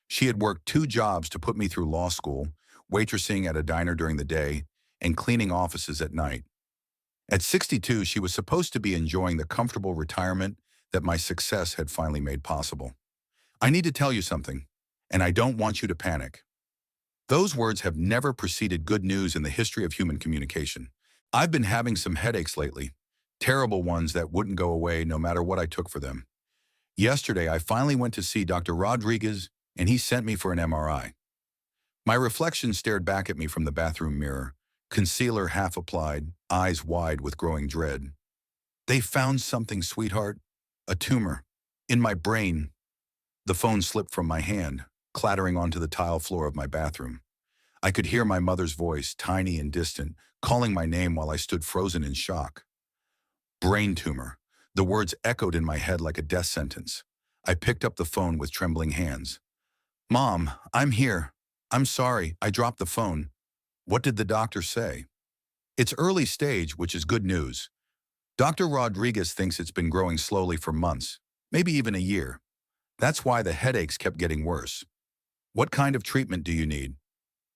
She had worked 2 jobs to put me through law school, waitressing at a diner during the day and cleaning offices at night. At 62, she was supposed to be enjoying the comfortable retirement that my success had finally made possible. "I need to tell you something, and I don't want you to panic." Those words have never preceded good news in the history of human communication. "I've been having some headaches lately, terrible ones that wouldn't go away no matter what I took for them. Yesterday, I finally went to see Dr. Rodriguez, and he sent me for an MRI. My reflection stared back at me from the bathroom mirror, concealer half applied, eyes wide with growing dread. "They found something, sweetheart. A tumor. In my brain." The phone slipped from my hand, clattering onto the tile floor of my bathroom. I could hear my mother's voice, tiny and distant, calling my name while I stood frozen in shock. "Brain tumor." The words echoed in my head like a death sentence. I picked up the phone with trembling hands. "Mom, I'm here. I'm sorry, I dropped the phone. What did the doctor say?" "It's early stage, which is good news. Dr. Rodriguez thinks it's been growing slowly for months, maybe even a year. That's why the headaches kept getting worse." "What kind of treatment do you need?"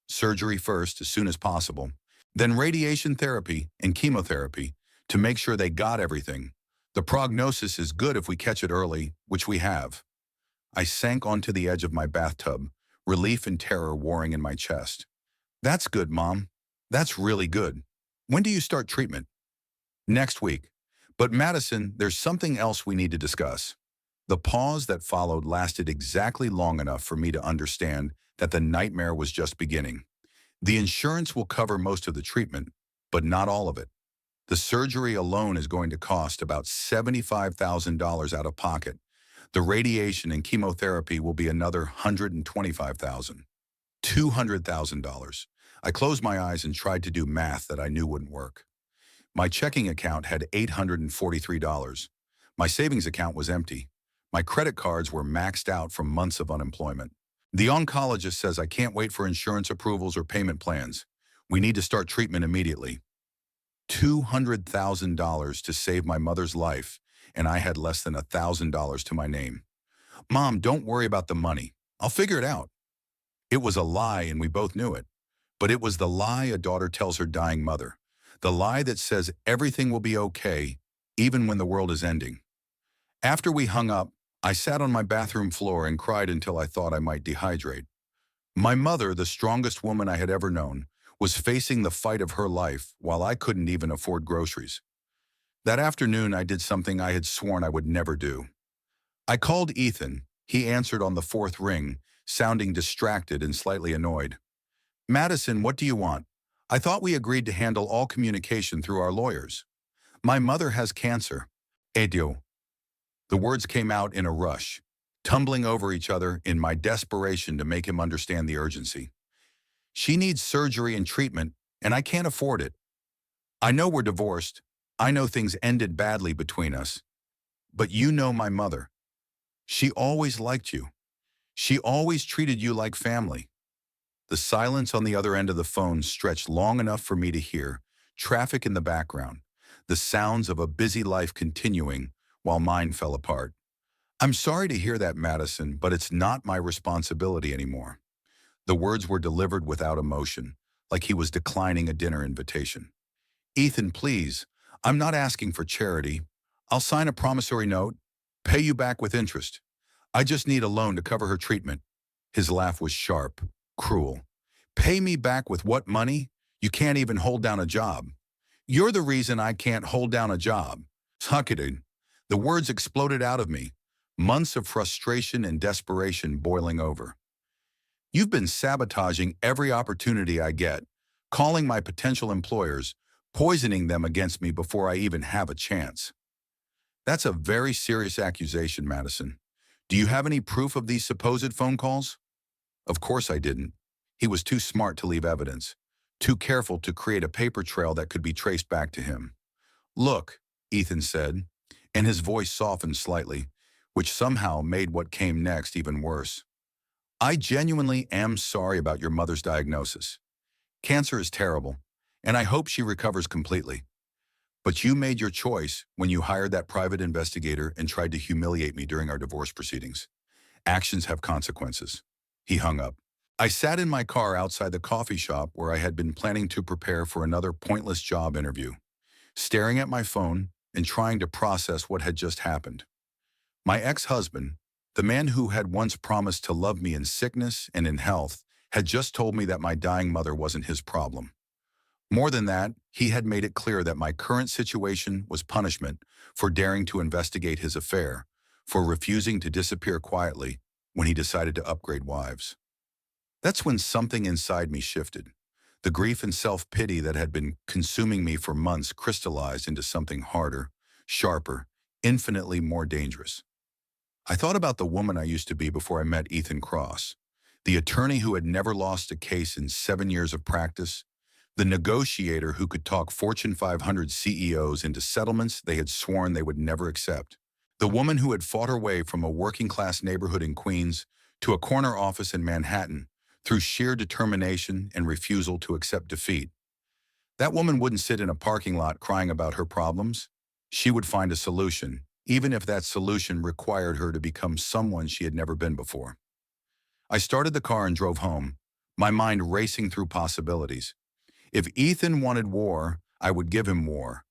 "Surgery first, as soon as possible. Then radiation therapy and chemotherapy to make sure they got everything. The prognosis is good if we catch it early, which we have. I sank onto the edge of my bathtub, relief and terror warring in my chest. That's good, Mom. That's really good. When do you start treatment? Next week. But Madison, there's something else we need to discuss. The pause that followed lasted exactly long enough for me to understand that the nightmare was just beginning. The insurance will cover most of the treatment, but not all of it. The surgery alone is going to cost about $75,000 out of pocket. The radiation and chemotherapy will be another $125,000. $200,000. I closed my eyes and tried to do math that I knew wouldn't work. My checking account had $843. My savings account was empty. My credit cards were maxed out from months of unemployment. The oncologist says I can't wait for insurance approvals or payment plans. We need to start treatment immediately. $200,000 to save my mother's life, and I had less than $1,000 to my name. Mom, don't worry about the money. I'll figure it out. It was a lie, and we both knew it. But it was the lie a daughter tells her dying mother. The lie that says everything will be okay, even when the world is ending. After we hung up, I sat on my bathroom floor and cried until I thought I might dehydrate. My mother, the strongest woman I had ever known, was facing the fight of her life while I couldn't even afford groceries. That afternoon, I did something I had sworn I would never do. I called Ethan. He answered on the fourth ring, sounding distracted and slightly annoyed. Madison, what do you want? I thought we agreed to handle all communication through our lawyers. My mother has cancer. Adieu. The words came out in a rush, tumbling over each other in my desperation to make him understand the urgency. She needs surgery and treatment, and I can't afford it. I know we're divorced. I know things ended badly between us. But you know my mother. She always liked you. She always treated you like family. The silence on the other end of the phone stretched long enough for me to hear traffic in the background, the sounds of a busy life continuing while mine fell apart. I'm sorry to hear that, Madison, but it's not my responsibility anymore. The words were delivered without emotion, like he was declining a dinner invitation. Ethan, please, I'm not asking for charity. I'll sign a promissory note, pay you back with interest. I just need a loan to cover her treatment. His laugh was sharp, cruel. Pay me back with what money? You can't even hold down a job. You're the reason I can't hold down a job. Suck it in. The words exploded out of me, months of frustration and desperation boiling over. You've been sabotaging every opportunity I get, calling my potential employers, poisoning them against me before I even have a chance. That's a very serious accusation, Madison. Do you have any proof of these supposed phone calls? Of course I didn't. He was too smart to leave evidence, too careful to create a paper trail that could be traced back to him. Look, Ethan said, and his voice softened slightly, which somehow made what came next even worse. I genuinely am sorry about your mother's diagnosis. Cancer is terrible, and I hope she recovers completely. But you made your choice when you hired that private investigator and tried to humiliate me during our divorce proceedings. Actions have consequences. He hung up. I sat in my car outside the coffee shop where I had been planning to prepare for another pointless job interview, staring at my phone and trying to process what had just happened. My ex-husband, the man who had once promised to love me in sickness and in health, had just told me that my dying mother wasn't his problem. More than that, he had made it clear that my current situation was punishment for daring to investigate his affair, for refusing to disappear quietly when he decided to upgrade wives. That's when something inside me shifted. The grief and self-pity that had been consuming me for months crystallized into something harder, sharper, infinitely more dangerous. I thought about the woman I used to be before I met Ethan Cross, the attorney who had never lost a case in 7 years of practice, the negotiator who could talk Fortune 500 CEOs into settlements they had sworn they would never accept, the woman who had fought her way from a working-class neighborhood in Queens to a corner office in Manhattan through sheer determination and refusal to accept defeat. That woman wouldn't sit in a parking lot crying about her problems. She would find a solution, even if that solution required her to become someone she had never been before. I started the car and drove home, my mind racing through possibilities. If Ethan wanted war, I would give him war.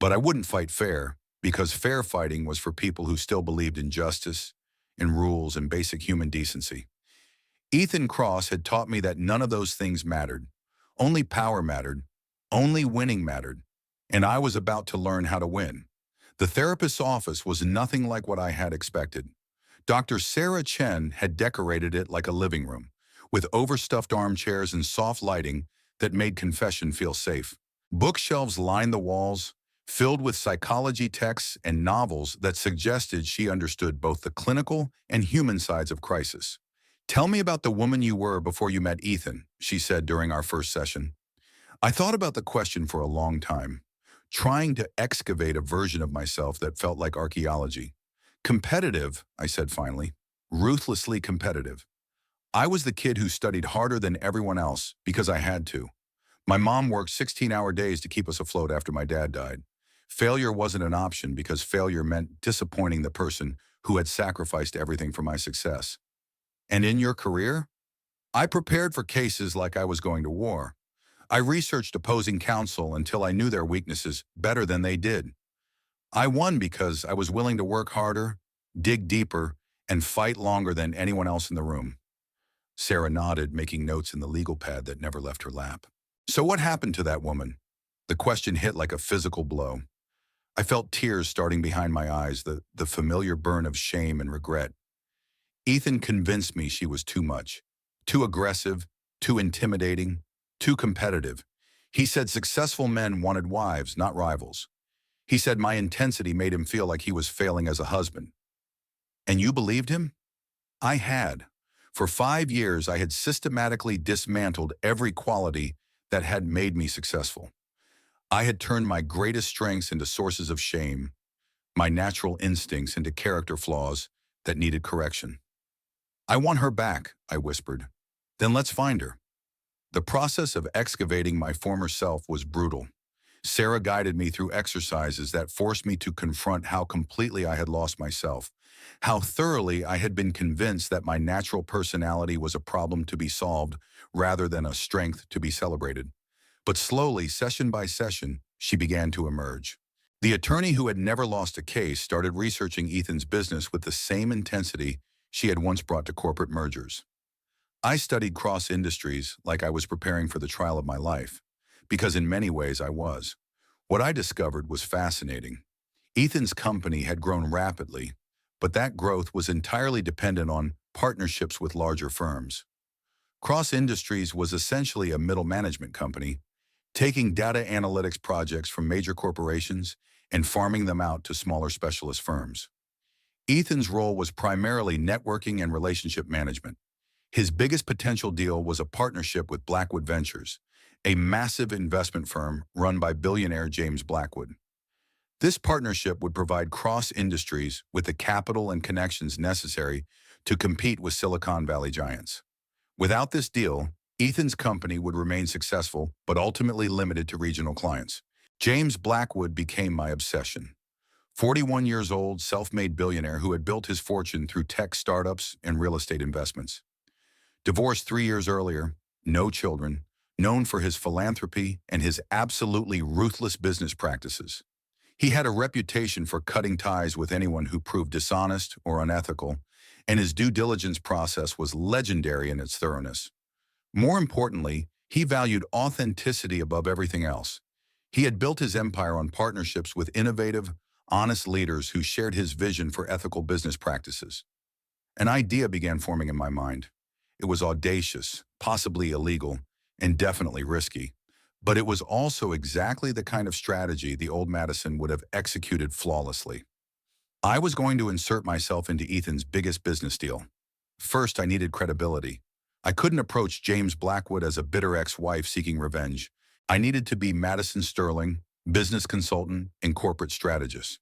But I wouldn't fight fair, because fair fighting was for people who still believed in justice, in rules, and basic human decency. Ethan Cross had taught me that none of those things mattered. Only power mattered. Only winning mattered. And I was about to learn how to win. The therapist's office was nothing like what I had expected. Dr. Sarah Chen had decorated it like a living room, with overstuffed armchairs and soft lighting that made confession feel safe. Bookshelves lined the walls, filled with psychology texts and novels that suggested she understood both the clinical and human sides of crisis. "Tell me about the woman you were before you met Ethan," she said during our first session. I thought about the question for a long time, trying to excavate a version of myself that felt like archaeology. "Competitive," I said finally. "Ruthlessly competitive. I was the kid who studied harder than everyone else because I had to. My mom worked 16-hour days to keep us afloat after my dad died. Failure wasn't an option because failure meant disappointing the person who had sacrificed everything for my success." "And in your career?" "I prepared for cases like I was going to war. I researched opposing counsel until I knew their weaknesses better than they did. I won because I was willing to work harder, dig deeper, and fight longer than anyone else in the room." Sarah nodded, making notes in the legal pad that never left her lap. "So what happened to that woman?" The question hit like a physical blow. I felt tears starting behind my eyes, the familiar burn of shame and regret. "Ethan convinced me she was too much. Too aggressive, too intimidating, too competitive. He said successful men wanted wives, not rivals. He said my intensity made him feel like he was failing as a husband." "And you believed him?" I had. For 5 years, I had systematically dismantled every quality that had made me successful. I had turned my greatest strengths into sources of shame, my natural instincts into character flaws that needed correction. "I want her back," I whispered. "Then let's find her." The process of excavating my former self was brutal. Sarah guided me through exercises that forced me to confront how completely I had lost myself, how thoroughly I had been convinced that my natural personality was a problem to be solved rather than a strength to be celebrated. But slowly, session by session, she began to emerge. The attorney who had never lost a case started researching Ethan's business with the same intensity she had once brought to corporate mergers. I studied cross industries like I was preparing for the trial of my life, because in many ways I was. What I discovered was fascinating. Ethan's company had grown rapidly, but that growth was entirely dependent on partnerships with larger firms. Cross Industries was essentially a middle management company, taking data analytics projects from major corporations and farming them out to smaller specialist firms. Ethan's role was primarily networking and relationship management. His biggest potential deal was a partnership with Blackwood Ventures, a massive investment firm run by billionaire James Blackwood. This partnership would provide Cross Industries with the capital and connections necessary to compete with Silicon Valley giants. Without this deal, Ethan's company would remain successful but ultimately limited to regional clients. James Blackwood became my obsession. 41 years old, self-made billionaire who had built his fortune through tech startups and real estate investments. Divorced 3 years earlier, no children, known for his philanthropy and his absolutely ruthless business practices. He had a reputation for cutting ties with anyone who proved dishonest or unethical, and his due diligence process was legendary in its thoroughness. More importantly, he valued authenticity above everything else. He had built his empire on partnerships with innovative, honest leaders who shared his vision for ethical business practices. An idea began forming in my mind. It was audacious, possibly illegal, and definitely risky. But it was also exactly the kind of strategy the old Madison would have executed flawlessly. I was going to insert myself into Ethan's biggest business deal. First, I needed credibility. I couldn't approach James Blackwood as a bitter ex-wife seeking revenge. I needed to be Madison Sterling, business consultant and corporate strategist.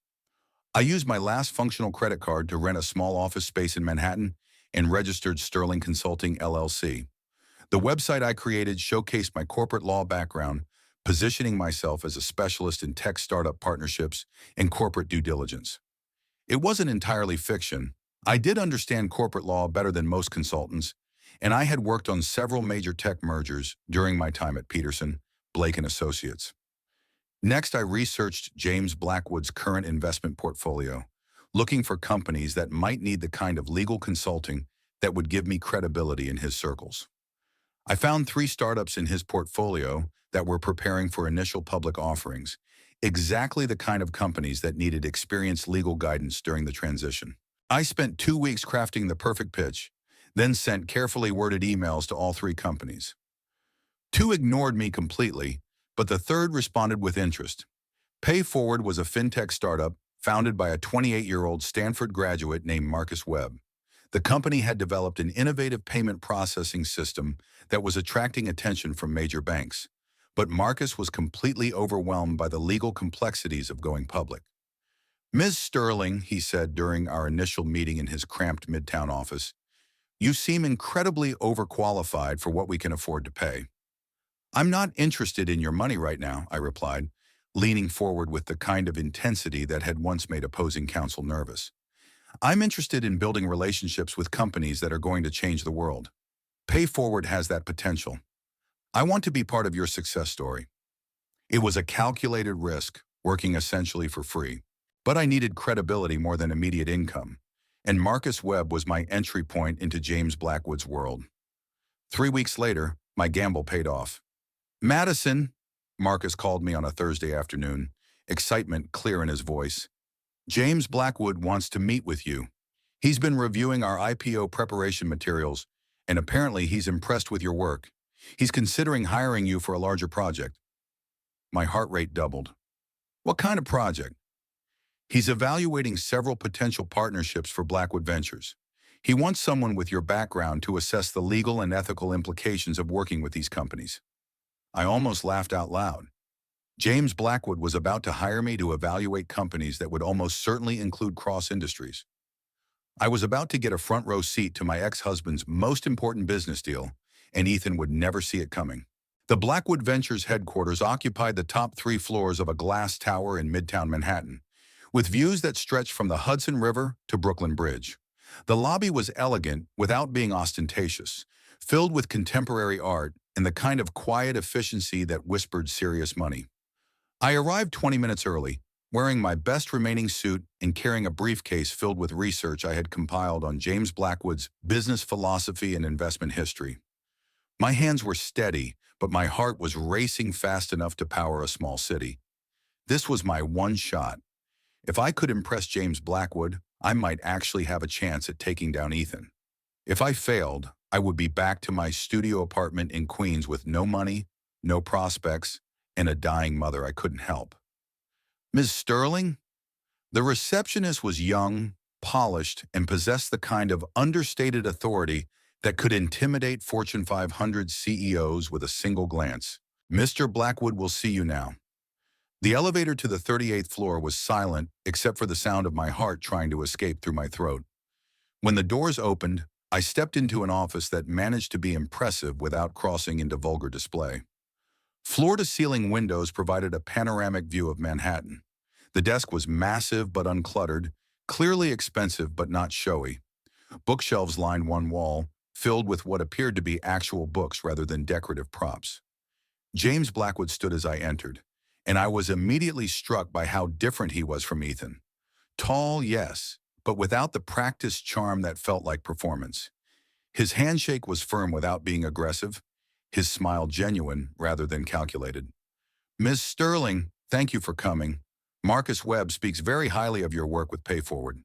I used my last functional credit card to rent a small office space in Manhattan and registered Sterling Consulting LLC. The website I created showcased my corporate law background, positioning myself as a specialist in tech startup partnerships and corporate due diligence. It wasn't entirely fiction. I did understand corporate law better than most consultants, and I had worked on several major tech mergers during my time at Peterson, Blake and Associates. Next, I researched James Blackwood's current investment portfolio, looking for companies that might need the kind of legal consulting that would give me credibility in his circles. I found 3 startups in his portfolio that were preparing for initial public offerings, exactly the kind of companies that needed experienced legal guidance during the transition. I spent 2 weeks crafting the perfect pitch, then sent carefully worded emails to all 3 companies. 2 ignored me completely, but the third responded with interest. PayForward was a fintech startup founded by a 28-year-old Stanford graduate named Marcus Webb. The company had developed an innovative payment processing system that was attracting attention from major banks. But Marcus was completely overwhelmed by the legal complexities of going public. "Ms. Sterling," he said during our initial meeting in his cramped Midtown office, "you seem incredibly overqualified for what we can afford to pay." "I'm not interested in your money right now," I replied, leaning forward with the kind of intensity that had once made opposing counsel nervous. "I'm interested in building relationships with companies that are going to change the world. PayForward has that potential. I want to be part of your success story." It was a calculated risk, working essentially for free. But I needed credibility more than immediate income, and Marcus Webb was my entry point into James Blackwood's world. 3 weeks later, my gamble paid off. "Madison," Marcus called me on a Thursday afternoon, excitement clear in his voice. "James Blackwood wants to meet with you. He's been reviewing our IPO preparation materials, and apparently he's impressed with your work. He's considering hiring you for a larger project." My heart rate doubled. "What kind of project?" "He's evaluating several potential partnerships for Blackwood Ventures. He wants someone with your background to assess the legal and ethical implications of working with these companies." I almost laughed out loud. James Blackwood was about to hire me to evaluate companies that would almost certainly include cross-industries. I was about to get a front-row seat to my ex-husband's most important business deal, and Ethan would never see it coming. The Blackwood Ventures headquarters occupied the top 3 floors of a glass tower in Midtown Manhattan, with views that stretched from the Hudson River to Brooklyn Bridge. The lobby was elegant without being ostentatious, filled with contemporary art and the kind of quiet efficiency that whispered serious money. I arrived 20 minutes early, wearing my best remaining suit and carrying a briefcase filled with research I had compiled on James Blackwood's business philosophy and investment history. My hands were steady, but my heart was racing fast enough to power a small city. This was my one shot. If I could impress James Blackwood, I might actually have a chance at taking down Ethan. If I failed, I would be back to my studio apartment in Queens with no money, no prospects, and a dying mother I couldn't help. "Ms. Sterling?" The receptionist was young, polished, and possessed the kind of understated authority that could intimidate Fortune 500 CEOs with a single glance. "Mr. Blackwood will see you now." The elevator to the 38th floor was silent except for the sound of my heart trying to escape through my throat. When the doors opened, I stepped into an office that managed to be impressive without crossing into vulgar display. Floor-to-ceiling windows provided a panoramic view of Manhattan. The desk was massive but uncluttered, clearly expensive but not showy. Bookshelves lined one wall, filled with what appeared to be actual books rather than decorative props. James Blackwood stood as I entered, and I was immediately struck by how different he was from Ethan. Tall, yes, but without the practiced charm that felt like performance. His handshake was firm without being aggressive, his smile genuine rather than calculated. "Ms. Sterling, thank you for coming. Marcus Webb speaks very highly of your work with PayForward.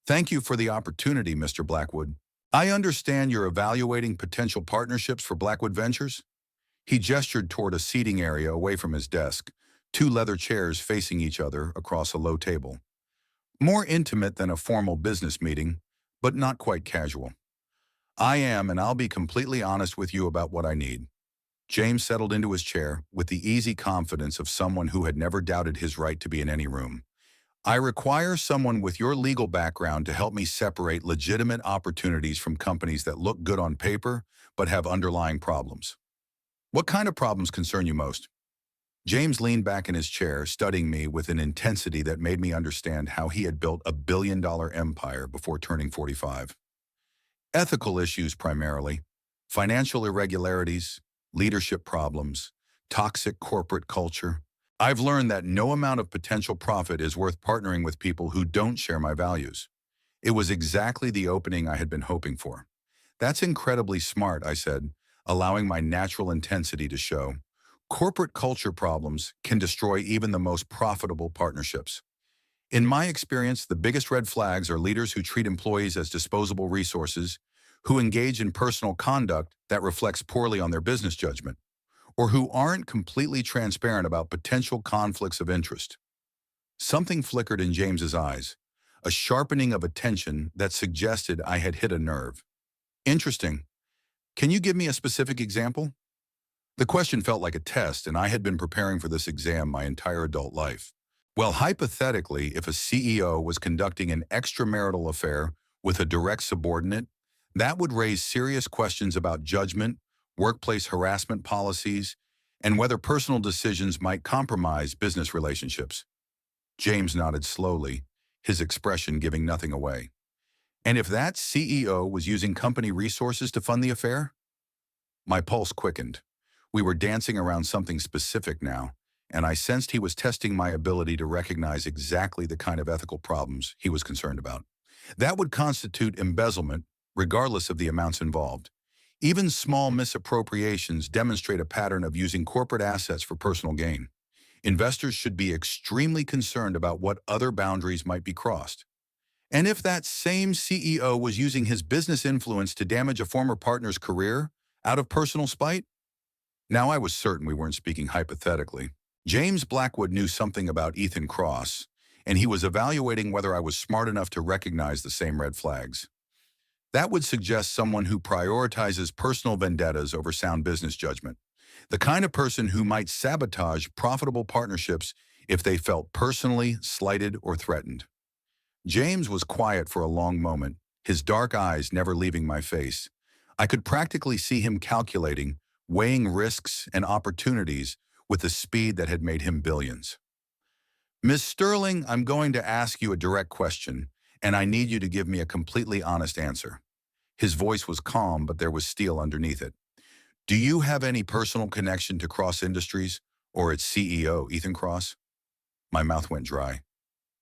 Thank you for the opportunity, Mr. Blackwood. I understand you're evaluating potential partnerships for Blackwood Ventures?" He gestured toward a seating area away from his desk, 2 leather chairs facing each other across a low table. More intimate than a formal business meeting, but not quite casual. "I am, and I'll be completely honest with you about what I need." James settled into his chair with the easy confidence of someone who had never doubted his right to be in any room. "I require someone with your legal background to help me separate legitimate opportunities from companies that look good on paper but have underlying problems." "What kind of problems concern you most?" James leaned back in his chair, studying me with an intensity that made me understand how he had built a billion-dollar empire before turning 45. "Ethical issues primarily, financial irregularities, leadership problems, toxic corporate culture, I've learned that no amount of potential profit is worth partnering with people who don't share my values. It was exactly the opening I had been hoping for. That's incredibly smart, I said, allowing my natural intensity to show. Corporate culture problems can destroy even the most profitable partnerships. In my experience, the biggest red flags are leaders who treat employees as disposable resources, who engage in personal conduct that reflects poorly on their business judgment, or who aren't completely transparent about potential conflicts of interest. Something flickered in James's eyes, a sharpening of attention that suggested I had hit a nerve. Interesting. Can you give me a specific example? The question felt like a test, and I had been preparing for this exam my entire adult life. Well, hypothetically, if a CEO was conducting an extramarital affair with a direct subordinate, that would raise serious questions about judgment, workplace harassment policies, and whether personal decisions might compromise business relationships. James nodded slowly, his expression giving nothing away. And if that CEO was using company resources to fund the affair? My pulse quickened. We were dancing around something specific now, and I sensed he was testing my ability to recognize exactly the kind of ethical problems he was concerned about. That would constitute embezzlement, regardless of the amounts involved. Even small misappropriations demonstrate a pattern of using corporate assets for personal gain. Investors should be extremely concerned about what other boundaries might be crossed. And if that same CEO was using his business influence to damage a former partner's career out of personal spite? Now I was certain we weren't speaking hypothetically. James Blackwood knew something about Ethan Cross, and he was evaluating whether I was smart enough to recognize the same red flags. That would suggest someone who prioritizes personal vendettas over sound business judgment. The kind of person who might sabotage profitable partnerships if they felt personally slighted or threatened. James was quiet for a long moment, his dark eyes never leaving my face. I could practically see him calculating, weighing risks and opportunities with the speed that had made him billions. Miss Sterling, I'm going to ask you a direct question, and I need you to give me a completely honest answer. His voice was calm, but there was steel underneath it. Do you have any personal connection to Cross Industries or its CEO, Ethan Cross? My mouth went dry.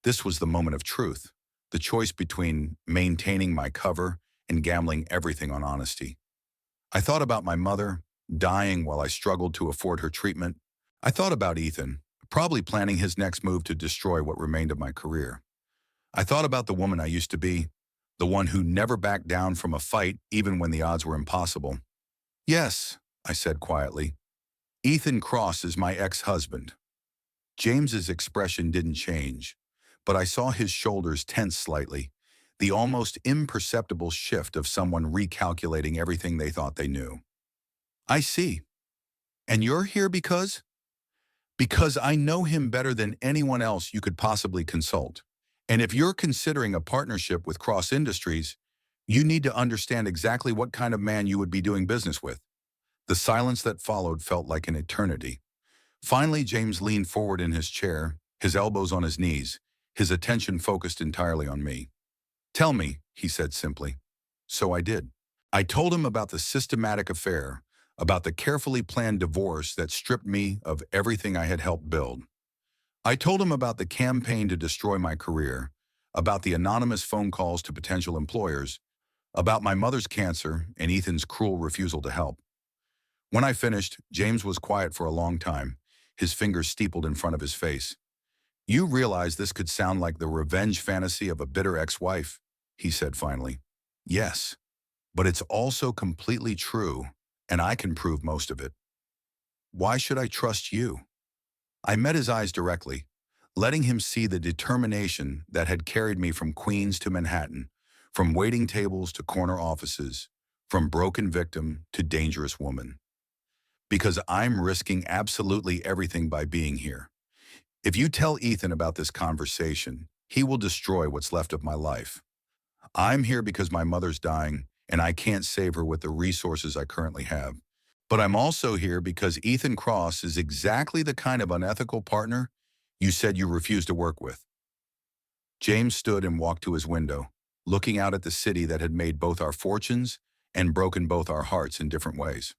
This was the moment of truth, the choice between maintaining my cover and gambling everything on honesty. I thought about my mother, dying while I struggled to afford her treatment. I thought about Ethan, probably planning his next move to destroy what remained of my career. I thought about the woman I used to be, the one who never backed down from a fight even when the odds were impossible. Yes, I said quietly. Ethan Cross is my ex-husband. James's expression didn't change, but I saw his shoulders tense slightly, the almost imperceptible shift of someone recalculating everything they thought they knew. I see. And you're here because? Because I know him better than anyone else you could possibly consult. And if you're considering a partnership with Cross Industries, you need to understand exactly what kind of man you would be doing business with. The silence that followed felt like an eternity. Finally, James leaned forward in his chair, his elbows on his knees, his attention focused entirely on me. Tell me, he said simply. So I did. I told him about the systematic affair, about the carefully planned divorce that stripped me of everything I had helped build. I told him about the campaign to destroy my career, about the anonymous phone calls to potential employers, about my mother's cancer and Ethan's cruel refusal to help. When I finished, James was quiet for a long time, his fingers steepled in front of his face. You realize this could sound like the revenge fantasy of a bitter ex-wife, he said finally. Yes, but it's also completely true, and I can prove most of it. Why should I trust you? I met his eyes directly, letting him see the determination that had carried me from Queens to Manhattan, from waiting tables to corner offices, from broken victim to dangerous woman. Because I'm risking absolutely everything by being here. If you tell Ethan about this conversation, he will destroy what's left of my life. I'm here because my mother's dying, and I can't save her with the resources I currently have. But I'm also here because Ethan Cross is exactly the kind of unethical partner you said you refused to work with. James stood and walked to his window, looking out at the city that had made both our fortunes and broken both our hearts in different ways.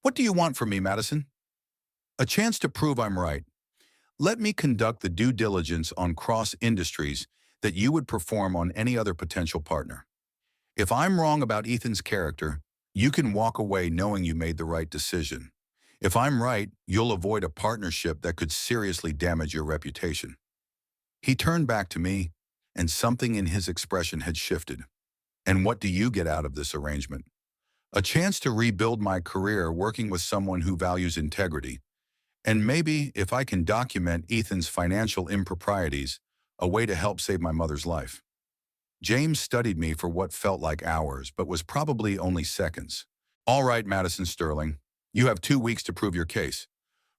What do you want from me, Madison? A chance to prove I'm right. Let me conduct the due diligence on cross industries that you would perform on any other potential partner. If I'm wrong about Ethan's character, you can walk away knowing you made the right decision. If I'm right, you'll avoid a partnership that could seriously damage your reputation." He turned back to me, and something in his expression had shifted. "And what do you get out of this arrangement?" "A chance to rebuild my career working with someone who values integrity. And maybe, if I can document Ethan's financial improprieties, a way to help save my mother's life." James studied me for what felt like hours, but was probably only seconds. "All right, Madison Sterling, you have 2 weeks to prove your case.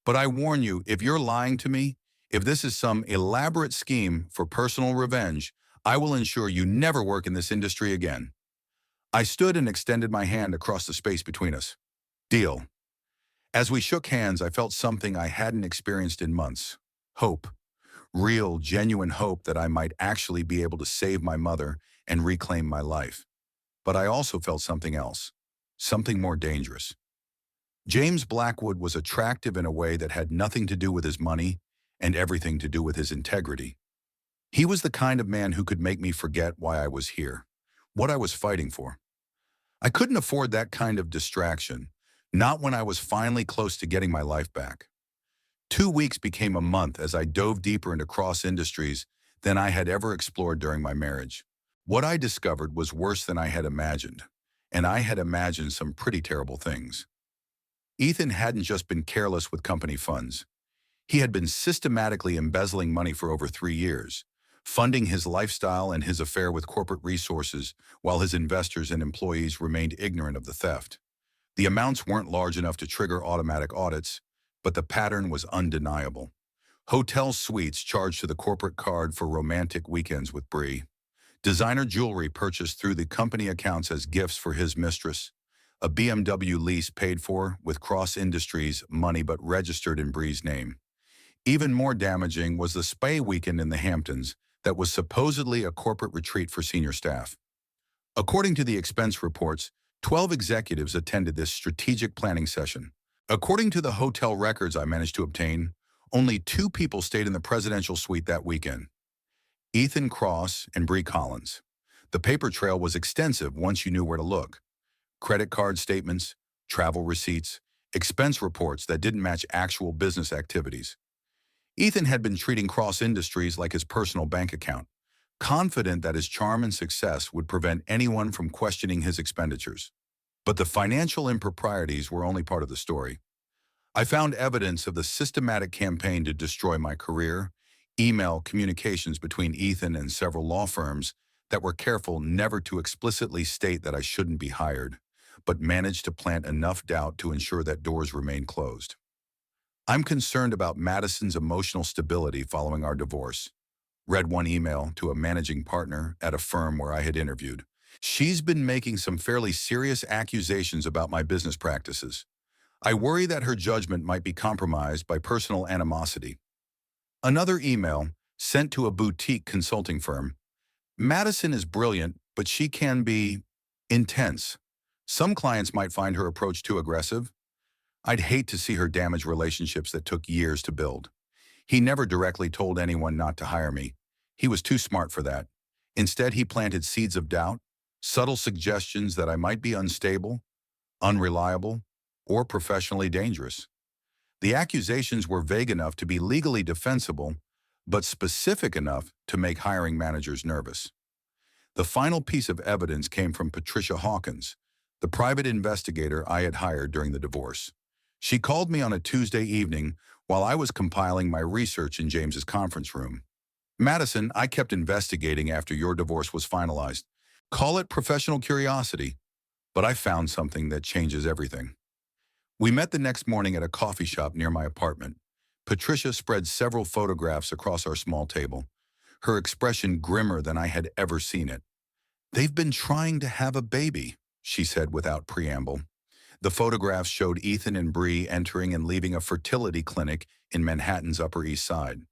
But I warn you, if you're lying to me, if this is some elaborate scheme for personal revenge, I will ensure you never work in this industry again." I stood and extended my hand across the space between us. "Deal." As we shook hands, I felt something I hadn't experienced in months. Hope. Real, genuine hope that I might actually be able to save my mother and reclaim my life. But I also felt something else. Something more dangerous. James Blackwood was attractive in a way that had nothing to do with his money and everything to do with his integrity. He was the kind of man who could make me forget why I was here, what I was fighting for. I couldn't afford that kind of distraction, not when I was finally close to getting my life back. 2 weeks became a month as I dove deeper into cross industries than I had ever explored during my marriage. What I discovered was worse than I had imagined, and I had imagined some pretty terrible things. Ethan hadn't just been careless with company funds. He had been systematically embezzling money for over 3 years, funding his lifestyle and his affair with corporate resources while his investors and employees remained ignorant of the theft. The amounts weren't large enough to trigger automatic audits, but the pattern was undeniable. Hotel suites charged to the corporate card for romantic weekends with Bree. Designer jewelry purchased through the company accounts as gifts for his mistress. A BMW lease paid for with Cross Industries money but registered in Bree's name. Even more damaging was the spa weekend in the Hamptons that was supposedly a corporate retreat for senior staff. According to the expense reports, 12 executives attended this strategic planning session. According to the hotel records I managed to obtain, only 2 people stayed in the presidential suite that weekend: Ethan Cross and Bree Collins. The paper trail was extensive once you knew where to look. Credit card statements, travel receipts, expense reports that didn't match actual business activities. Ethan had been treating Cross Industries like his personal bank account, confident that his charm and success would prevent anyone from questioning his expenditures. But the financial improprieties were only part of the story. I found evidence of the systematic campaign to destroy my career, email communications between Ethan and several law firms that were careful never to explicitly state that I shouldn't be hired, but managed to plant enough doubt to ensure that doors remained closed. "I'm concerned about Madison's emotional stability following our divorce," read one email to a managing partner at a firm where I had interviewed. "She's been making some fairly serious accusations about my business practices. I worry that her judgment might be compromised by personal animosity." Another email, sent to a boutique consulting firm. "Madison is brilliant, but she can be intense. Some clients might find her approach too aggressive. I'd hate to see her damage relationships that took years to build." He never directly told anyone not to hire me. He was too smart for that. Instead, he planted seeds of doubt, subtle suggestions that I might be unstable, unreliable, or professionally dangerous. The accusations were vague enough to be legally defensible, but specific enough to make hiring managers nervous. The final piece of evidence came from Patricia Hawkins, the private investigator I had hired during the divorce. She called me on a Tuesday evening while I was compiling my research in James's conference room. "Madison, I kept investigating after your divorce was finalized. Call it professional curiosity, but I found something that changes everything." We met the next morning at a coffee shop near my apartment. Patricia spread several photographs across our small table, her expression grimmer than I had ever seen it. "They've been trying to have a baby," she said without preamble. The photographs showed Ethan and Bree entering and leaving a fertility clinic in Manhattan's Upper East Side.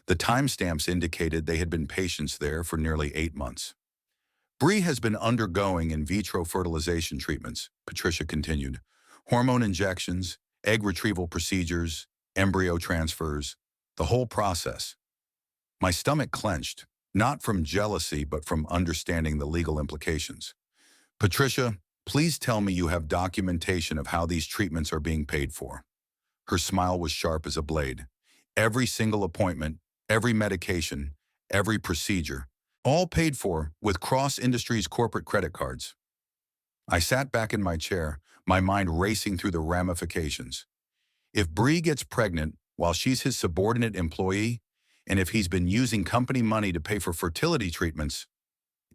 The timestamps indicated they had been patients there for nearly 8 months. "Bree has been undergoing in vitro fertilization treatments," Patricia continued. "Hormone injections, egg retrieval procedures, embryo transfers. the whole process. My stomach clenched, not from jealousy but from understanding the legal implications. Patricia, please tell me you have documentation of how these treatments are being paid for. Her smile was sharp as a blade. Every single appointment, every medication, every procedure, all paid for with Cross Industries corporate credit cards. I sat back in my chair, my mind racing through the ramifications. If Bree gets pregnant while she's his subordinate employee, and if he's been using company money to pay for fertility treatments,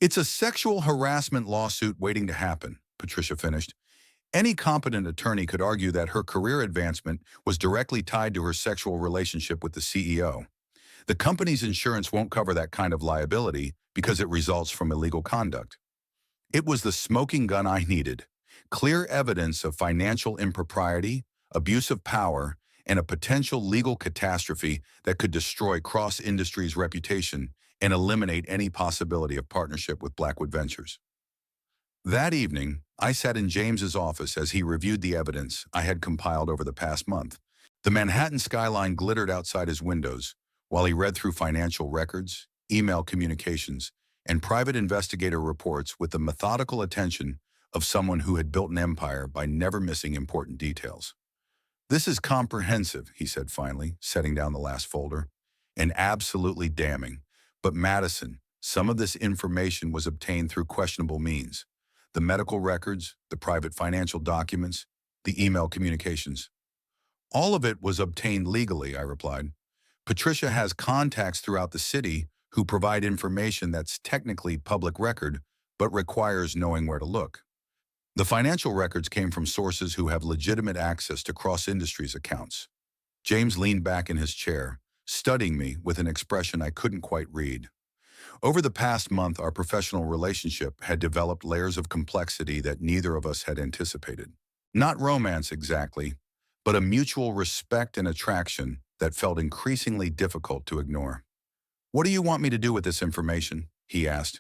it's a sexual harassment lawsuit waiting to happen, Patricia finished. Any competent attorney could argue that her career advancement was directly tied to her sexual relationship with the CEO. The company's insurance won't cover that kind of liability because it results from illegal conduct. It was the smoking gun I needed. Clear evidence of financial impropriety, abuse of power, and a potential legal catastrophe that could destroy Cross Industries' reputation and eliminate any possibility of partnership with Blackwood Ventures. That evening, I sat in James's office as he reviewed the evidence I had compiled over the past month. The Manhattan skyline glittered outside his windows while he read through financial records, email communications, and private investigator reports with the methodical attention of someone who had built an empire by never missing important details. "This is comprehensive," he said finally, setting down the last folder, "and absolutely damning. But Madison, some of this information was obtained through questionable means. The medical records, the private financial documents, the email communications. All of it was obtained legally," I replied. "Patricia has contacts throughout the city who provide information that's technically public record, but requires knowing where to look. The financial records came from sources who have legitimate access to Cross Industries accounts." James leaned back in his chair, studying me with an expression I couldn't quite read. Over the past month, our professional relationship had developed layers of complexity that neither of us had anticipated. Not romance exactly, but a mutual respect and attraction that felt increasingly difficult to ignore. "What do you want me to do with this information?" he asked.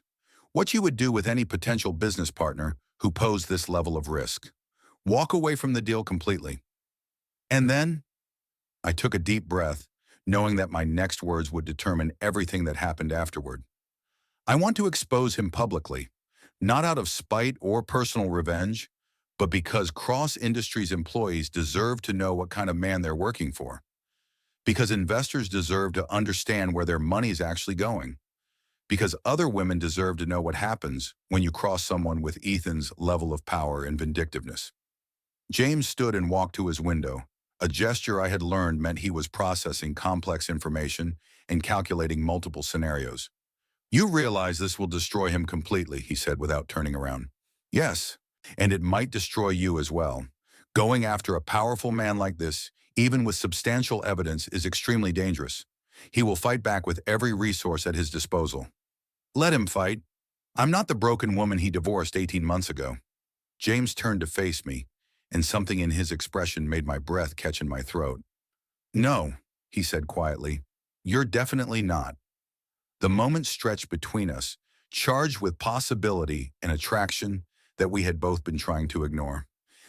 "What you would do with any potential business partner who posed this level of risk. Walk away from the deal completely." And then I took a deep breath, knowing that my next words would determine everything that happened afterward. "I want to expose him publicly, not out of spite or personal revenge, but because Cross Industries employees deserve to know what kind of man they're working for. Because investors deserve to understand where their money is actually going. Because other women deserve to know what happens when you cross someone with Ethan's level of power and vindictiveness." James stood and walked to his window, a gesture I had learned meant he was processing complex information and calculating multiple scenarios. "You realize this will destroy him completely," he said without turning around. "Yes, and it might destroy you as well. Going after a powerful man like this, even with substantial evidence, is extremely dangerous. He will fight back with every resource at his disposal. Let him fight. I'm not the broken woman he divorced 18 months ago." James turned to face me, and something in his expression made my breath catch in my throat. "No," he said quietly, "you're definitely not." The moment stretched between us, charged with possibility and attraction that we had both been trying to ignore.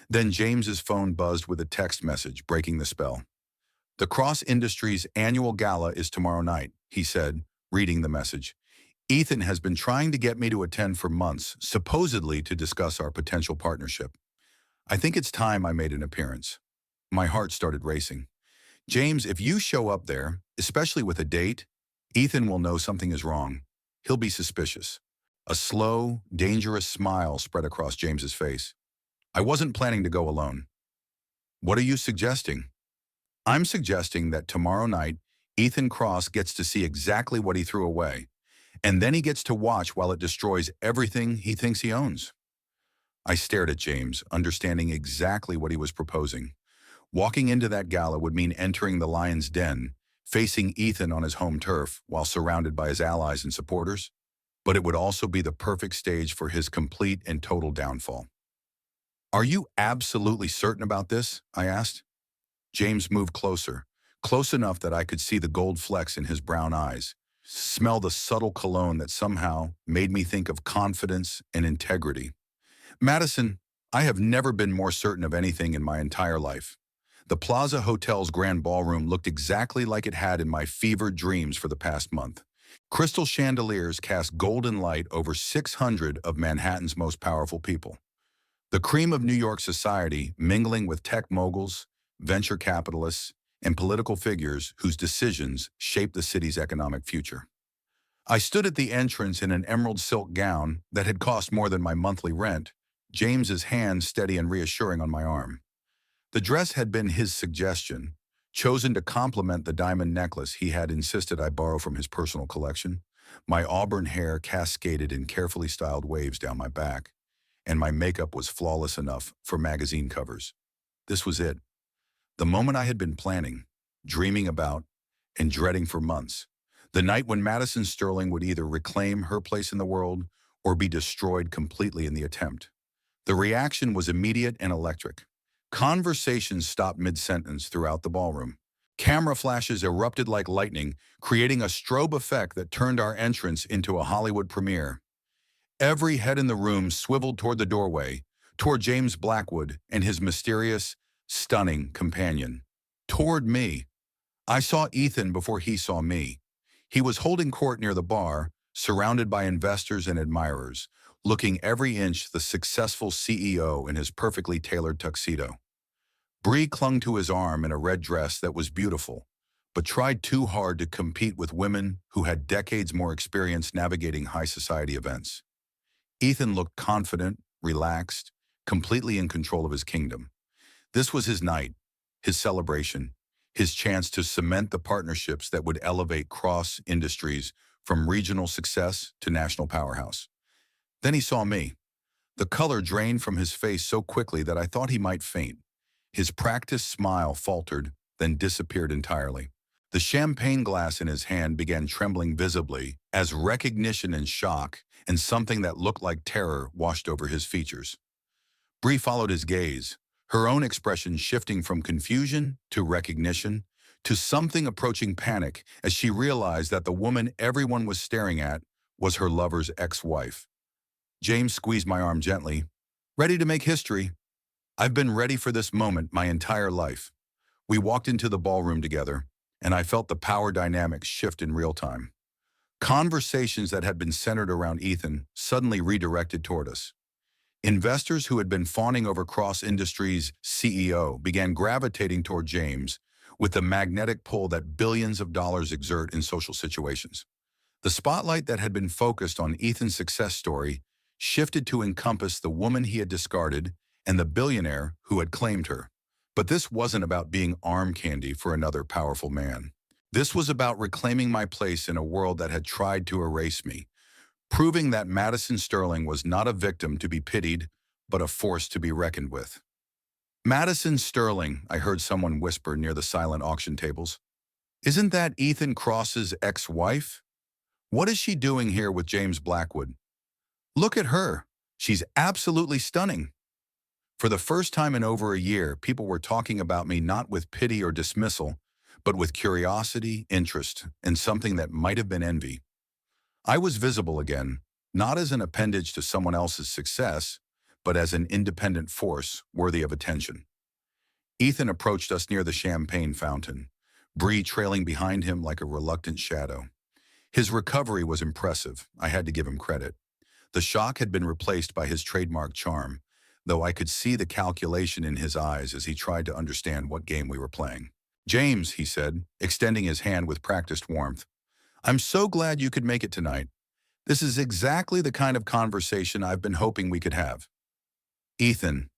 Then James's phone buzzed with a text message, breaking the spell. "The Cross Industries annual gala is tomorrow night," he said, reading the message. "Ethan has been trying to get me to attend for months, supposedly to discuss our potential partnership. I think it's time I made an appearance." My heart started racing. "James, if you show up there, especially with a date, Ethan will know something is wrong. He'll be suspicious." A slow, dangerous smile spread across James's face. "I wasn't planning to go alone." "What are you suggesting?" "I'm suggesting that tomorrow night, Ethan Cross gets to see exactly what he threw away, and then he gets to watch while it destroys everything he thinks he owns." I stared at James, understanding exactly what he was proposing. Walking into that gala would mean entering the lion's den, facing Ethan on his home turf while surrounded by his allies and supporters, but it would also be the perfect stage for his complete and total downfall. "Are you absolutely certain about this?" I asked. James moved closer, close enough that I could see the gold flecks in his brown eyes, smell the subtle cologne that somehow made me think of confidence and integrity. "Madison, I have never been more certain of anything in my entire life. The Plaza Hotel's grand ballroom looked exactly like it had in my fevered dreams for the past month. Crystal chandeliers cast golden light over 600 of Manhattan's most powerful people. The cream of New York society mingling with tech moguls, venture capitalists, and political figures whose decisions shape the city's economic future. I stood at the entrance in an emerald silk gown that had cost more than my monthly rent, James's hand steady and reassuring on my arm. The dress had been his suggestion, chosen to complement the diamond necklace he had insisted I borrow from his personal collection. My auburn hair cascaded in carefully styled waves down my back, and my makeup was flawless enough for magazine covers. This was it. The moment I had been planning, dreaming about, and dreading for months. The night when Madison Sterling would either reclaim her place in the world or be destroyed completely in the attempt. The reaction was immediate and electric. Conversations stopped mid-sentence throughout the ballroom. Camera flashes erupted like lightning, creating a strobe effect that turned our entrance into a Hollywood premiere. Every head in the room swiveled toward the doorway, toward James Blackwood and his mysterious, stunning companion. Toward me. I saw Ethan before he saw me. He was holding court near the bar, surrounded by investors and admirers, looking every inch the successful CEO in his perfectly tailored tuxedo. Bree clung to his arm in a red dress that was beautiful, but tried too hard to compete with women who had decades more experience navigating high society events. Ethan looked confident, relaxed, completely in control of his kingdom. This was his night, his celebration, his chance to cement the partnerships that would elevate cross-industries from regional success to national powerhouse. Then he saw me. The color drained from his face so quickly that I thought he might faint. His practiced smile faltered, then disappeared entirely. The champagne glass in his hand began trembling visibly as recognition and shock and something that looked like terror washed over his features. Bree followed his gaze, her own expression shifting from confusion to recognition to something approaching panic as she realized that the woman everyone was staring at was her lover's ex-wife. James squeezed my arm gently. Ready to make history? I've been ready for this moment my entire life. We walked into the ballroom together, and I felt the power dynamics shift in real time. Conversations that had been centered around Ethan suddenly redirected toward us. Investors who had been fawning over Cross Industries' CEO began gravitating toward James with the magnetic pull that billions of dollars exert in social situations. The spotlight that had been focused on Ethan's success story shifted to encompass the woman he had discarded and the billionaire who had claimed her. But this wasn't about being arm candy for another powerful man. This was about reclaiming my place in a world that had tried to erase me, proving that Madison Sterling was not a victim to be pitied, but a force to be reckoned with. Madison Sterling, I heard someone whisper near the silent auction tables. Isn't that Ethan Cross's ex-wife? What is she doing here with James Blackwood? Look at her. She's absolutely stunning. For the first time in over a year, people were talking about me not with pity or dismissal, but with curiosity, interest, and something that might have been envy. I was visible again, not as an appendage to someone else's success, but as an independent force worthy of attention. Ethan approached us near the champagne fountain, Bree trailing behind him like a reluctant shadow. His recovery was impressive, I had to give him credit. The shock had been replaced by his trademark charm, though I could see the calculation in his eyes as he tried to understand what game we were playing. James, he said, extending his hand with practiced warmth, I'm so glad you could make it tonight. This is exactly the kind of conversation I've been hoping we could have. Ethan.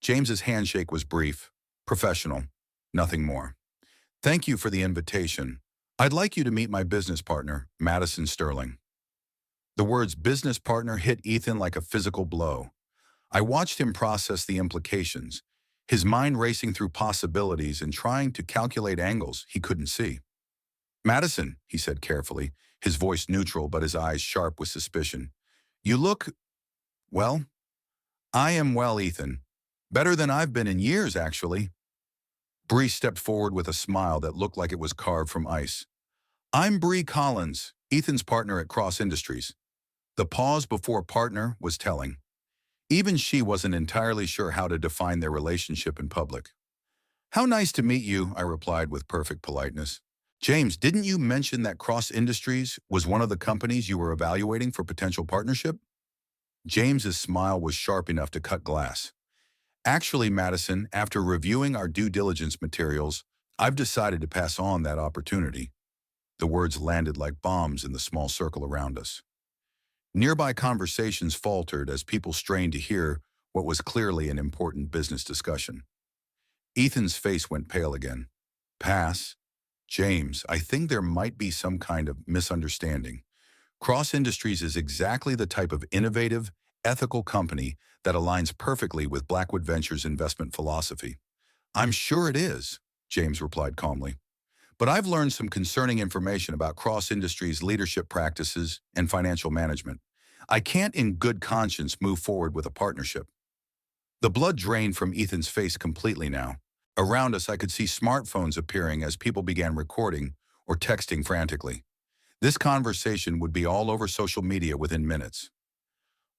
James's handshake was brief, professional, nothing more. Thank you for the invitation. I'd like you to meet my business partner, Madison Sterling. The words business partner hit Ethan like a physical blow. I watched him process the implications, his mind racing through possibilities and trying to calculate angles he couldn't see. Madison, he said carefully, his voice neutral but his eyes sharp with suspicion. You look, well, I am well, Ethan. Better than I've been in years, actually. Bree stepped forward with a smile that looked like it was carved from ice. I'm Bree Collins, Ethan's partner at Cross Industries. The pause before partner was telling. Even she wasn't entirely sure how to define their relationship in public. How nice to meet you, I replied with perfect politeness. James, didn't you mention that Cross Industries was one of the companies you were evaluating for potential partnership? James's smile was sharp enough to cut glass. Actually, Madison, after reviewing our due diligence materials, I've decided to pass on that opportunity. The words landed like bombs in the small circle around us. Nearby conversations faltered as people strained to hear what was clearly an important business discussion. Ethan's face went pale again. Pass. James, I think there might be some kind of misunderstanding. Cross Industries is exactly the type of innovative, ethical company that aligns perfectly with Blackwood Ventures' investment philosophy. I'm sure it is, James replied calmly. But I've learned some concerning information about Cross Industries' leadership practices and financial management. I can't in good conscience move forward with a partnership. The blood drained from Ethan's face completely now. Around us, I could see smartphones appearing as people began recording or texting frantically. This conversation would be all over social media within minutes.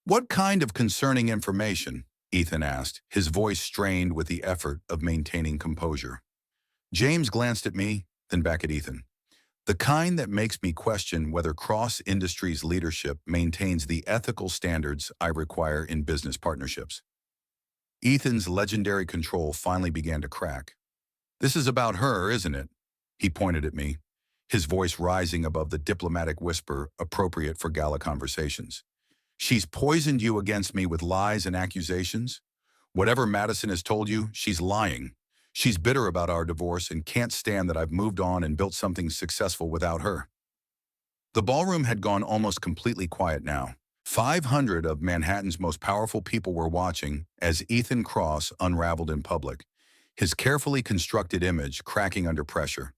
What kind of concerning information? Ethan asked, his voice strained with the effort of maintaining composure. James glanced at me, then back at Ethan. The kind that makes me question whether Cross Industries leadership maintains the ethical standards I require in business partnerships. Ethan's legendary control finally began to crack. This is about her, isn't it? He pointed at me, his voice rising above the diplomatic whisper appropriate for Gala conversations. She's poisoned you against me with lies and accusations? Whatever Madison has told you, she's lying. She's bitter about our divorce and can't stand that I've moved on and built something successful without her. The ballroom had gone almost completely quiet now. 500 of Manhattan's most powerful people were watching as Ethan Cross unraveled in public, his carefully constructed image cracking under pressure.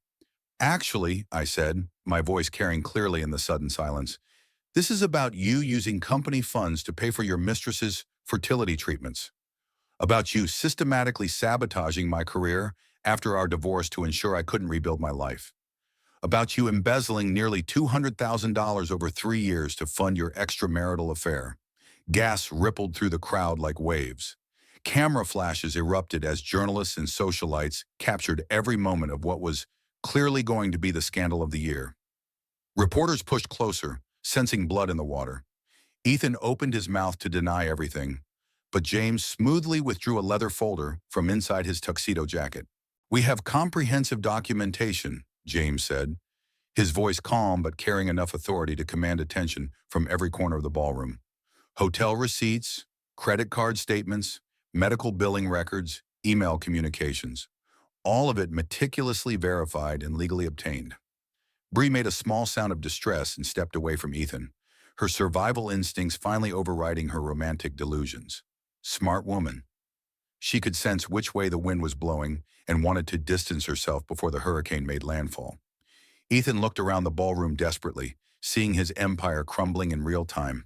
Actually, I said, my voice carrying clearly in the sudden silence, this is about you using company funds to pay for your mistress's fertility treatments. About you systematically sabotaging my career after our divorce to ensure I couldn't rebuild my life. About you embezzling nearly $200,000 over 3 years to fund your extramarital affair. Gas rippled through the crowd like waves. Camera flashes erupted as journalists and socialites captured every moment of what was clearly going to be the scandal of the year. Reporters pushed closer, sensing blood in the water. Ethan opened his mouth to deny everything, but James smoothly withdrew a leather folder from inside his tuxedo jacket. We have comprehensive documentation, James said, his voice calm but carrying enough authority to command attention from every corner of the ballroom. Hotel receipts, credit card statements, medical billing records, email communications. All of it meticulously verified and legally obtained. Bree made a small sound of distress and stepped away from Ethan, her survival instincts finally overriding her romantic delusions. Smart woman. She could sense which way the wind was blowing and wanted to distance herself before the hurricane made landfall. Ethan looked around the ballroom desperately, seeing his empire crumbling in real time.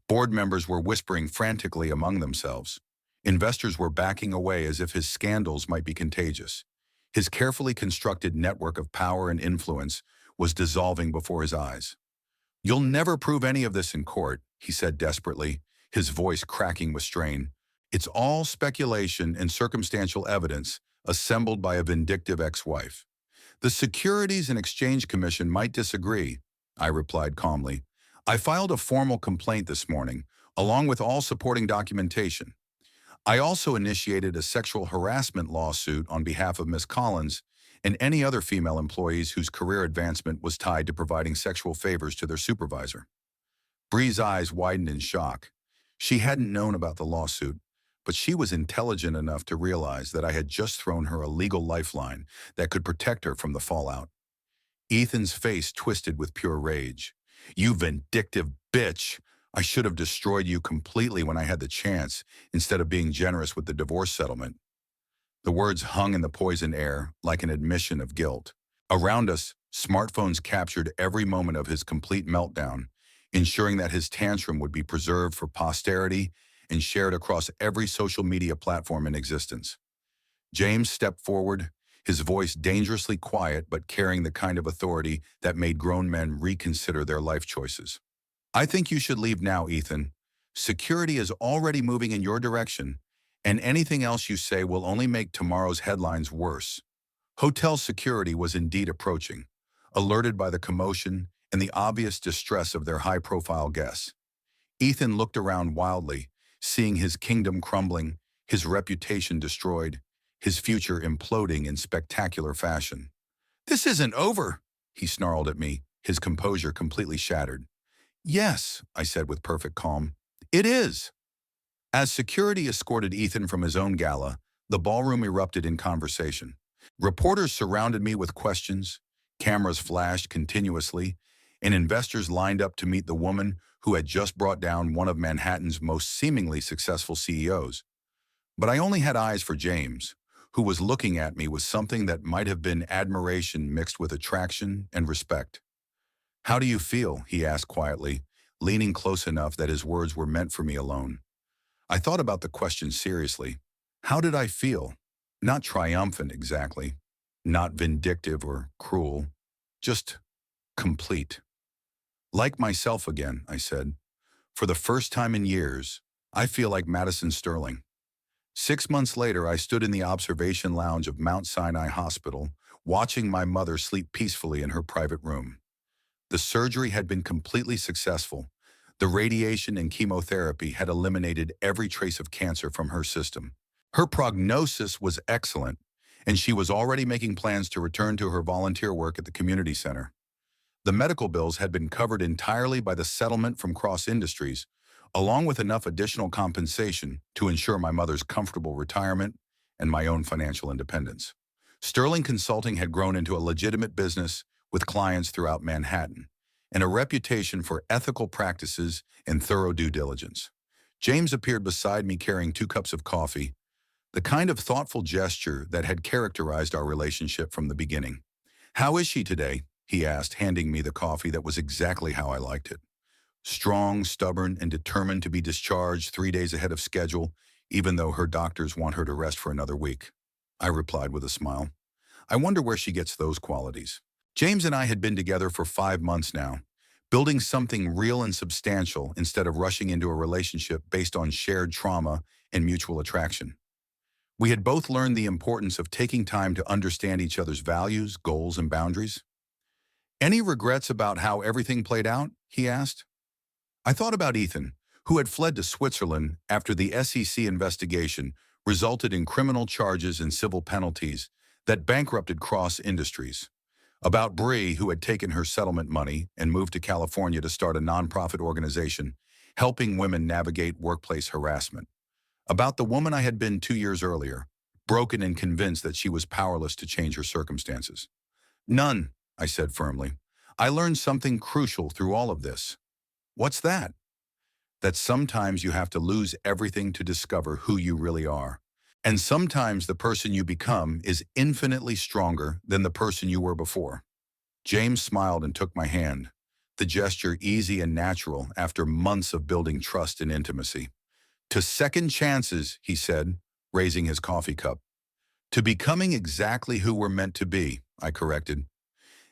Board members were whispering frantically among themselves. Investors were backing away as if his scandals might be contagious. His carefully constructed network of power and influence was dissolving before his eyes. You'll never prove any of this in court, he said desperately, his voice cracking with strain. It's all speculation and circumstantial evidence assembled by a vindictive ex-wife. The Securities and Exchange Commission might disagree, I replied calmly. I filed a formal complaint this morning, along with all supporting documentation. I also initiated a sexual harassment lawsuit on behalf of Ms. Collins and any other female employees whose career advancement was tied to providing sexual favors to their supervisor. Bree's eyes widened in shock. She hadn't known about the lawsuit, but she was intelligent enough to realize that I had just thrown her a legal lifeline that could protect her from the fallout. Ethan's face twisted with pure rage. You vindictive bitch! I should have destroyed you completely when I had the chance, instead of being generous with the divorce settlement. The words hung in the poisoned air like an admission of guilt. Around us, smartphones captured every moment of his complete meltdown, ensuring that his tantrum would be preserved for posterity and shared across every social media platform in existence. James stepped forward, his voice dangerously quiet but carrying the kind of authority that made grown men reconsider their life choices. I think you should leave now, Ethan. Security is already moving in your direction, And anything else you say will only make tomorrow's headlines worse. Hotel security was indeed approaching, alerted by the commotion and the obvious distress of their high-profile guests. Ethan looked around wildly, seeing his kingdom crumbling, his reputation destroyed, his future imploding in spectacular fashion. "This isn't over," he snarled at me, his composure completely shattered. "Yes," I said with perfect calm. "It is." As security escorted Ethan from his own gala, the ballroom erupted in conversation. Reporters surrounded me with questions, cameras flashed continuously, and investors lined up to meet the woman who had just brought down one of Manhattan's most seemingly successful CEOs. But I only had eyes for James, who was looking at me with something that might have been admiration mixed with attraction and respect. "How do you feel?" he asked quietly, leaning close enough that his words were meant for me alone. I thought about the question seriously. How did I feel? Not triumphant exactly, not vindictive or cruel, just complete. "Like myself again," I said. "For the first time in years, I feel like Madison Sterling." 6 months later, I stood in the observation lounge of Mount Sinai Hospital, watching my mother sleep peacefully in her private room. The surgery had been completely successful. The radiation and chemotherapy had eliminated every trace of cancer from her system. Her prognosis was excellent, and she was already making plans to return to her volunteer work at the community center. The medical bills had been covered entirely by the settlement from Cross Industries, along with enough additional compensation to ensure my mother's comfortable retirement and my own financial independence. Sterling Consulting had grown into a legitimate business with clients throughout Manhattan and a reputation for ethical practices and thorough due diligence. James appeared beside me carrying 2 cups of coffee, the kind of thoughtful gesture that had characterized our relationship from the beginning. "How is she today?" he asked, handing me the coffee that was exactly how I liked it. "Strong, stubborn, and determined to be discharged 3 days ahead of schedule, even though her doctors want her to rest for another week," I replied with a smile. "I wonder where she gets those qualities." James and I had been together for 5 months now, building something real and substantial instead of rushing into a relationship based on shared trauma and mutual attraction. We had both learned the importance of taking time to understand each other's values, goals, and boundaries. "Any regrets about how everything played out?" he asked. I thought about Ethan, who had fled to Switzerland after the SEC investigation resulted in criminal charges and civil penalties that bankrupted Cross Industries. About Bree, who had taken her settlement money and moved to California to start a nonprofit organization helping women navigate workplace harassment. About the woman I had been 2 years earlier, broken and convinced that she was powerless to change her circumstances. "None," I said firmly. "I learned something crucial through all of this." "What's that?" "That sometimes you have to lose everything to discover who you really are. And sometimes the person you become is infinitely stronger than the person you were before." James smiled and took my hand, the gesture easy and natural after months of building trust and intimacy. "To second chances," he said, raising his coffee cup. "To becoming exactly who we're meant to be," I corrected.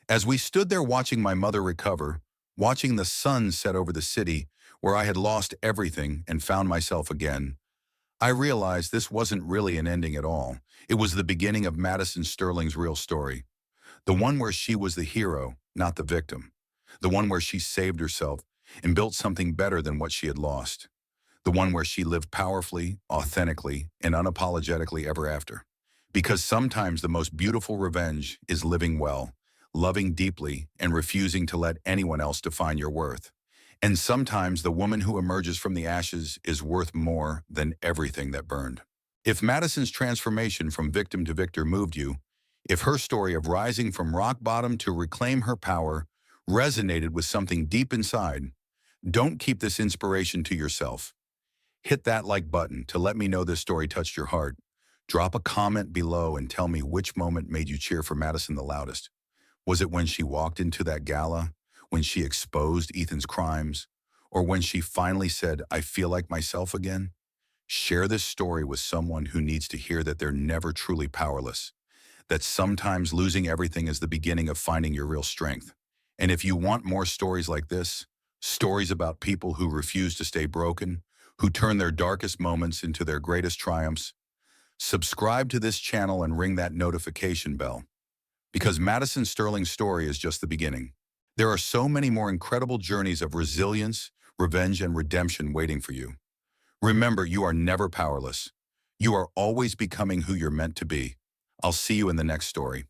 As we stood there watching my mother recover, watching the sun set over the city where I had lost everything and found myself again, I realized this wasn't really an ending at all. It was the beginning of Madison Sterling's real story. The one where she was the hero, not the victim. The one where she saved herself and built something better than what she had lost. The one where she lived powerfully, authentically, and unapologetically ever after. Because sometimes the most beautiful revenge is living well, loving deeply, and refusing to let anyone else define your worth. And sometimes the woman who emerges from the ashes is worth more than everything that burned. If Madison's transformation from victim to victor moved you, if her story of rising from rock bottom to reclaim her power resonated with something deep inside, don't keep this inspiration to yourself. Hit that like button to let me know this story touched your heart. Drop a comment below and tell me which moment made you cheer for Madison the loudest. Was it when she walked into that gala, when she exposed Ethan's crimes, or when she finally said, "I feel like myself again"? Share this story with someone who needs to hear that they're never truly powerless, that sometimes losing everything is the beginning of finding your real strength. And if you want more stories like this, stories about people who refuse to stay broken, who turn their darkest moments into their greatest triumphs. Subscribe to this channel and ring that notification bell, because Madison Sterling's story is just the beginning. There are so many more incredible journeys of resilience, revenge, and redemption waiting for you. Remember, you are never powerless. You are always becoming who you're meant to be. I'll see you in the next story.